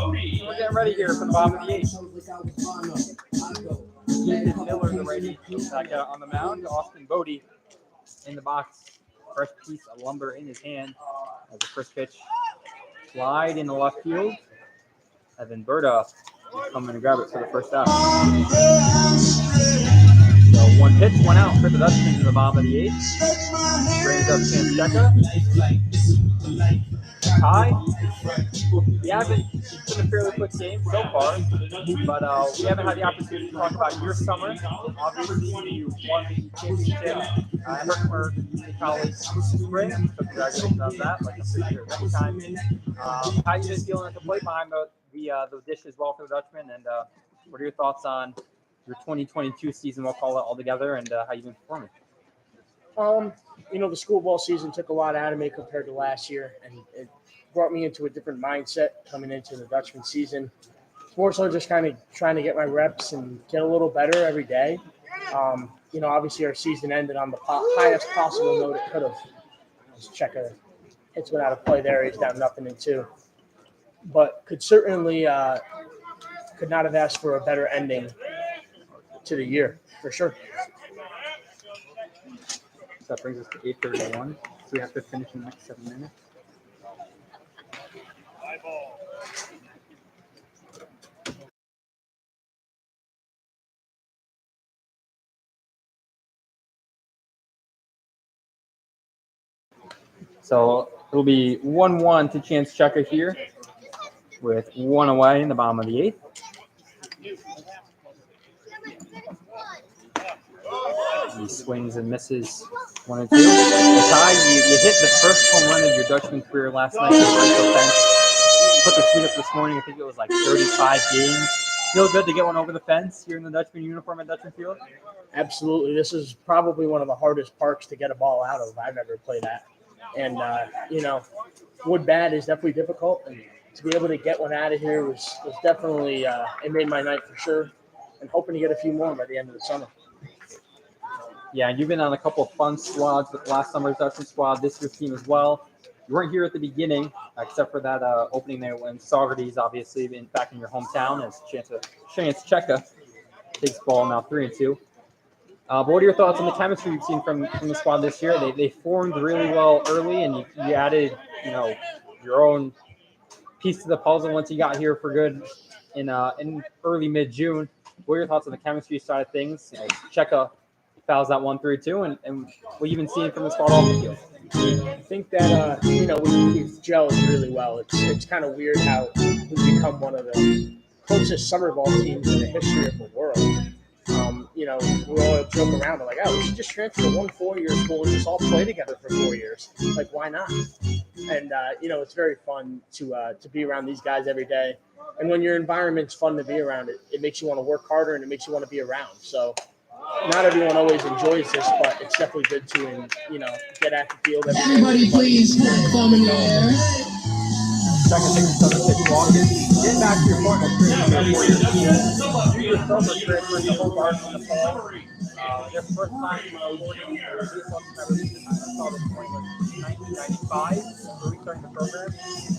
We're getting ready here for the bottom of the 8th. Ethan Miller, the righty, back out on the mound. Austin Bodie in the box. Fresh piece of lumber in his hand as the first pitch. Slide in the left field. Evan Berta is coming to grab it for the first out. So one pitch, one out for the Dutchman in the bottom of the 8th. Brings up Chancheka. Tie. We haven't, it's been a fairly quick game so far, but we haven't had the opportunity to talk about your summer. Obviously, you won the championship at Herkimer College spring, so congratulations on that. Like I'm pretty sure every time. How you been feeling at the plate behind the dish as well for the Dutchman, and what are your thoughts on your 2022 season? We'll call it all together, and how you've been performing. The school ball season took a lot out of me compared to last year, and it brought me into a different mindset coming into the Dutchman season. It's more so just kind of trying to get my reps and get a little better every day. Obviously our season ended on the highest possible note it could have. Just check hits went out of play there. He's down 0-2. But could certainly could not have asked for a better ending to the year, for sure. So that brings us to 8:31. So we have to finish in the next 7 minutes. So it'll be 1-1 to Chancheka here with 1 away in the bottom of the 8th. He swings and misses 1-2. Ty, you hit the first home run of your Dutchman career last night. Put the tweet up this morning. I think it was like 35 games. Feel good to get one over the fence here in the Dutchman uniform at Dutchman Field? Absolutely. This is probably one of the hardest parks to get a ball out of I've ever played at. And, wood bat is definitely difficult. And to be able to get one out of here was definitely, it made my night for sure. And hoping to get a few more by the end of the summer. Yeah, you've been on a couple of fun squads with last summer's Dutchman squad, this year's team as well. You weren't here at the beginning, except for that opening there when Saugerties, obviously, been back in your hometown as Chancheka takes ball now 3-2. But what are your thoughts on the chemistry you've seen from the squad this year? They formed really well early, and you added, your own piece to the puzzle once you got here for good in early mid-June. What are your thoughts on the chemistry side of things? Cheka fouls that 1-3-2, and what you've been seeing from the squad off the field. I think that we've gelled really well. It's kind of weird how we've become one of the closest summer ball teams in the history of the world. We all joke around. We're like, oh, we should just transfer to one 4-year school and just all play together for 4 years. Like, why not? And it's very fun to be around these guys every day. And when your environment's fun to be around, it makes you want to work harder and it makes you want to be around. So not everyone always enjoys this, but it's definitely good to get at the field. Everybody, please put a thumb in the air. Second thing, pitch walking. Getting back to your point, you yourself were transferring the whole bar from the fall. Their first time awarding the I saw this point was 1995, restarting the program.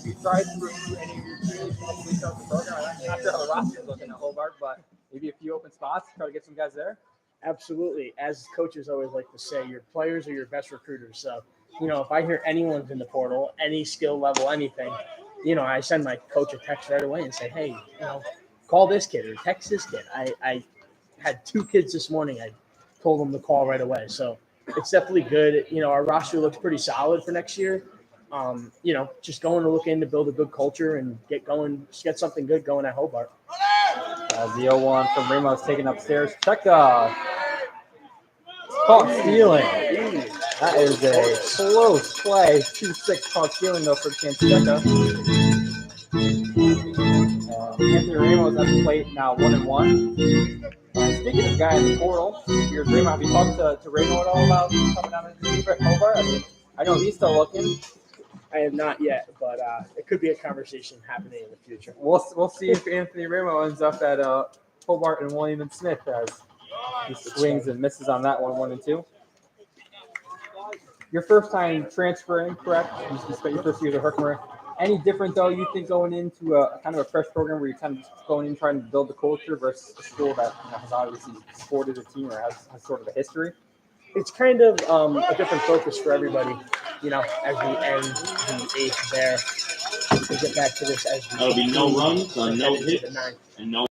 You tried to recruit any of your teams to restart the program. I'm not sure how the roster is looking at Hobart, but maybe a few open spots. Try to get some guys there. Absolutely. As coaches always like to say, your players are your best recruiters. So, if I hear anyone's in the portal, any skill level, anything, I send my coach a text right away and say, hey, call this kid or text this kid. I had 2 kids this morning. I told them to call right away. So it's definitely good. Our roster looks pretty solid for next year. Just going to look in to build a good culture and get something good going at Hobart. The 0-1 from Ramos taken upstairs. Cheka. Caught stealing. That is a close play. 2-6 caught stealing, though, for Chancheka. Anthony Ramos at the plate now 1-1. Speaking of guy in the portal, here's Ramos. Have you talked to Ramos at all about coming down to the at Hobart? I know he's still looking. I have not yet, but it could be a conversation happening in the future. We'll see if Anthony Ramos ends up at Hobart and William and Smith as he swings and misses on that one, 1-2. Your first time transferring, correct? You spent your first year at Herkimer. Any different though? You think going into a kind of a fresh program where you're kind of just going in trying to build the culture versus a school that has obviously supported a team or has sort of a history? It's kind of a different focus for everybody, as we end the 8th there. We'll get back to this as we That'll be no runs, no head into hits, the 9th. and no.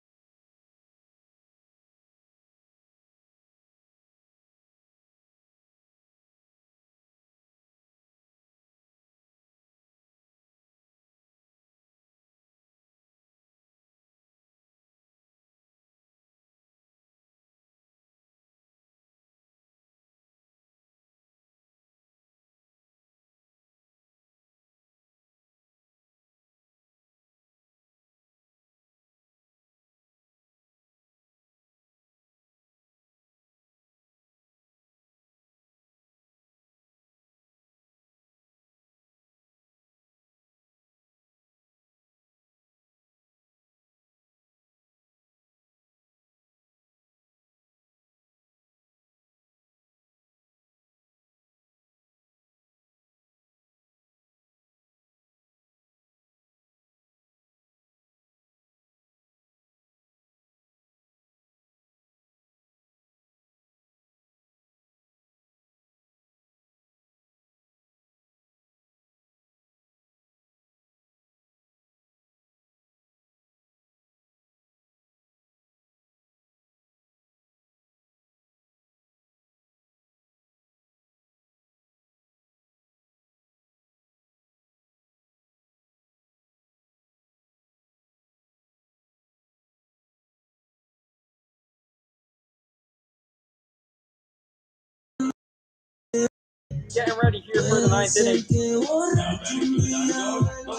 Getting ready here for the 9th inning.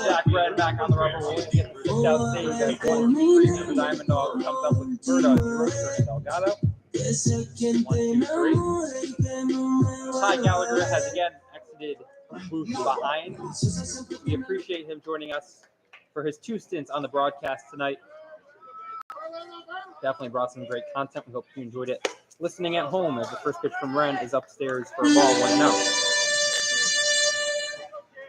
Jack Red back on the rubber. We'll get the pitch out stage as 1-3 for the Diamond Dogs. Comes up with Berta, DeRocher, and Delgado. 1-2-3. Ty Gallagher has again exited booth behind. We appreciate him joining us for his 2 stints on the broadcast tonight. Definitely brought some great content. We hope you enjoyed it. Listening at home as the first pitch from Ren is upstairs for a ball 1-0.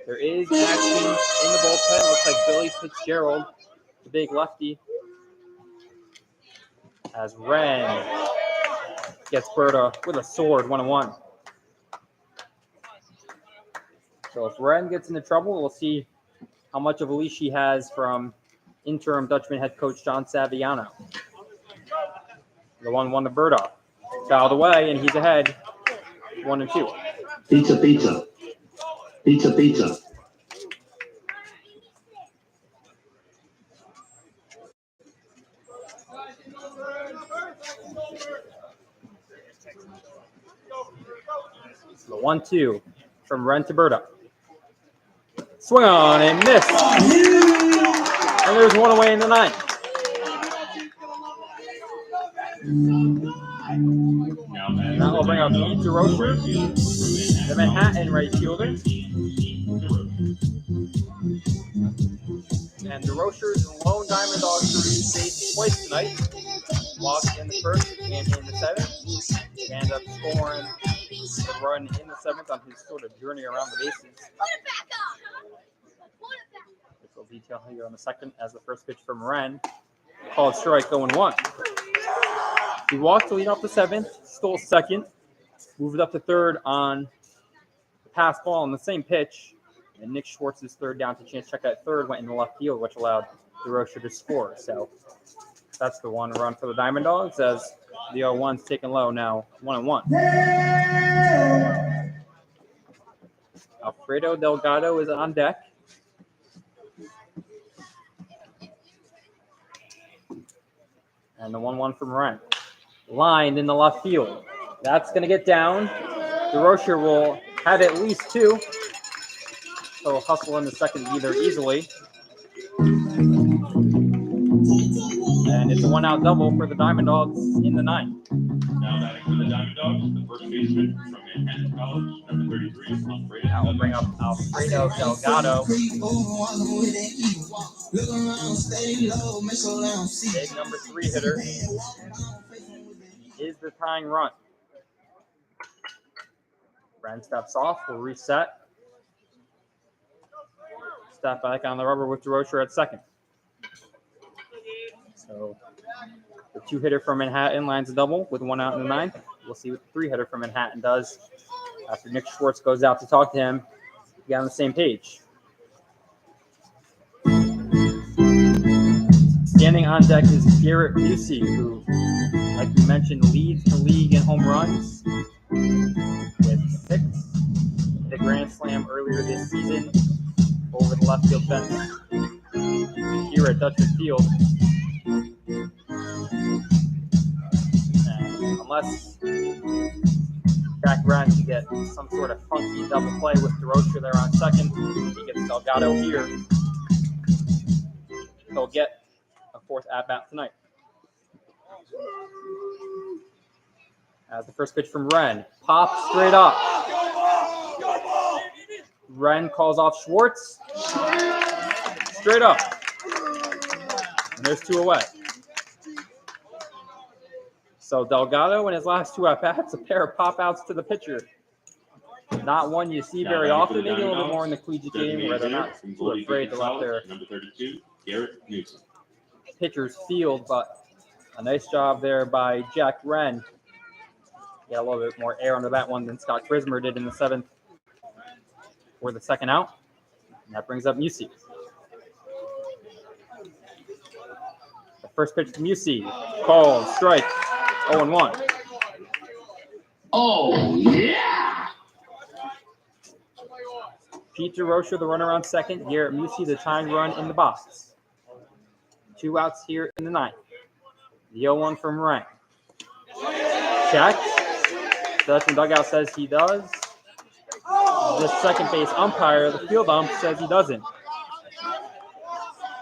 There is action in the bullpen. Looks like Billy Fitzgerald, the big lefty, as Ren gets Berta with a sword 1-1. So if Ren gets into trouble, we'll see how much of a leash he has from interim Dutchman head coach John Saviano. The 1-1 to Berta. Fouled away, and he's ahead 1-2. Pizza, pizza. Pizza, pizza. The 1-2 from Ren to Berta. Swing on and miss. And there's one away in the 9th. That will bring up Pete DeRocher, the Manhattan right fielder. And DeRocher's lone Diamond Dog to reach base twice tonight. Walked in the 1st and in the 7th. And up scoring the run in the 7th on his sort of journey around the bases. Which we'll detail here on the 2nd as the first pitch from Ren. Called strike 0-1. He walked to lead off the 7th, stole 2nd, moved up to 3rd on the pass ball on the same pitch, and Nick Schwartz's 3rd down to chance check at 3rd went in the left field, which allowed DeRocher to score. So that's the 1 run for the Diamond Dogs as the 0-1's taken low now 1-1. Alfredo Delgado is on deck. And the 1-1 from Ren. Lined in the left field. That's going to get down. DeRocher will have at least 2. So he'll hustle in the 2nd either easily. And it's a 1-out double for the Diamond Dogs in the 9th. Now batting for the Diamond Dogs, the first baseman from Manhattan College, number 33, Alfredo. That will bring up Alfredo Delgado. Big number 3 hitter. He is the tying run. Ren steps off, will reset. Step back on the rubber with DeRocher at second. So the 2-hitter from Manhattan lines a double with 1 out in the 9th. We'll see what the 3-hitter from Manhattan does after Nick Schwartz goes out to talk to him. Get on the same page. Standing on deck is Garrett Busey, who, like we mentioned, leads the league in home runs with 6. Hit a grand slam earlier this season over the left field fence here at Dutchman Field. And unless Jack Wren can get some sort of funky double play with DeRocher there on second, he gets Delgado here. He'll get a 4th at-bat tonight. As the first pitch from Wren, pops straight up. Wren calls off Schwartz. Straight up. And there's 2 away. So Delgado in his last 2 at-bats, a pair of pop-outs to the pitcher. Not one you see very often, maybe a little bit more in the collegiate game where they're not too afraid to let their number 32, Garrett Newsom. pitchers field, but a nice job there by Jack Wren. Got a little bit more air under that one than Scott Krismer did in the 7th for the 2nd out. And that brings up Musey. The first pitch to Musey. Called strike. 0-1. Oh, yeah! Pete DeRocher, the runner on second. Garrett Musey, the tying run in the box. 2 outs here in the 9th. The 0-1 from Wren. Check. Dutchman dugout says he does. The second base umpire, the field ump, says he doesn't.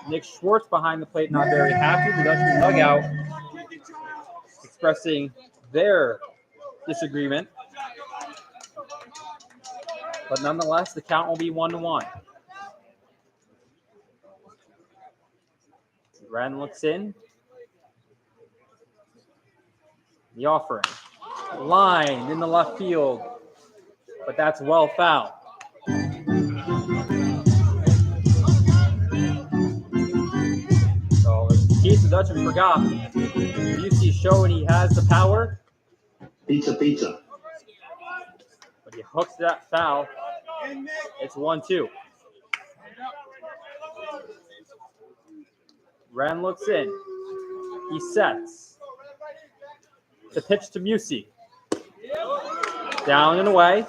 Nick Schwartz behind the plate, not very happy. The Dutchman dugout expressing their disagreement. But nonetheless, the count will be 1-1. Wren looks in. The offering. Line in the left field. But that's well fouled. So in case the Dutchman forgot, Busey's showing he has the power. Pizza. But he hooks that foul. It's 1-2. Wren looks in. He sets. The pitch to Musey. Down and away.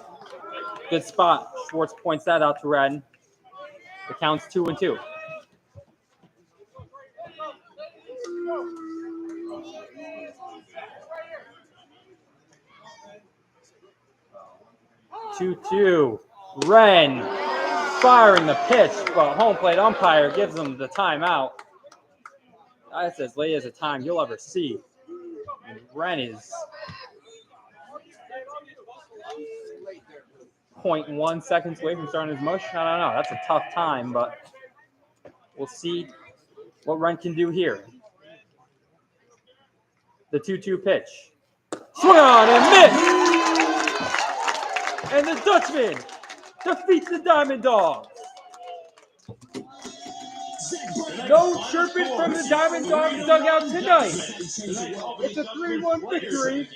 Good spot. Schwartz points that out to Wren. The count's 2-2. Two. Wren firing the pitch, but home plate umpire gives him the timeout. That's as late as a time you'll ever see. And Wren is 0.1 seconds away from starting his motion. I don't know. That's a tough time, but we'll see what Wren can do here. The 2-2 pitch. Swung on and missed! And the Dutchman defeats the Diamond Dogs. No chirping from the Diamond Dogs dugout tonight. It's a 3-1 victory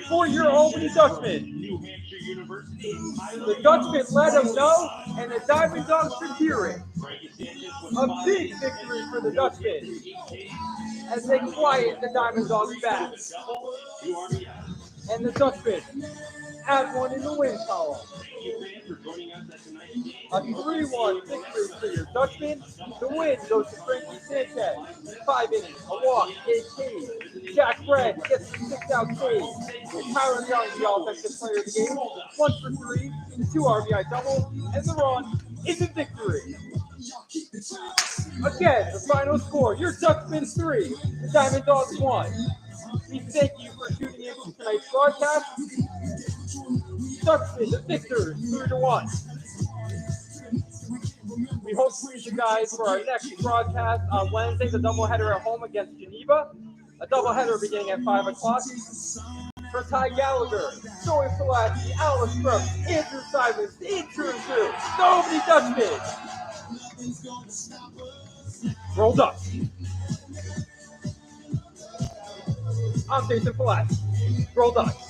for your Albany Dutchmen. The Dutchmen let them know, and the Diamond Dogs should hear it. A big victory for the Dutchmen as they quiet the Diamond Dogs back. And the Dutchmen add one in the win column. A 3-1 victory for your Dutchmen. The win goes to Frankie Sanchez. 5 innings, a walk, 8 Ks. Jack Wren gets the 6-out Ks. Tyron Young, the offensive player of the game, 1 for 3, 2 RBI double, and the run is a victory. Again, the final score, your Dutchmen 3, the Diamond Dogs 1. We thank you for tuning in to tonight's broadcast. Dutchmen, the victors, 3-1. We hope to see you guys for our next broadcast on Wednesday, the doubleheader at home against Geneva. A doubleheader beginning at 5 o'clock. for Ty Gallagher. Zoe Pulaski, Alice Brooks, Andrew Simons, Andrew Zoo, the opening Dutchman. Roll Dutch. On Jason Pulaski. Roll Dutch.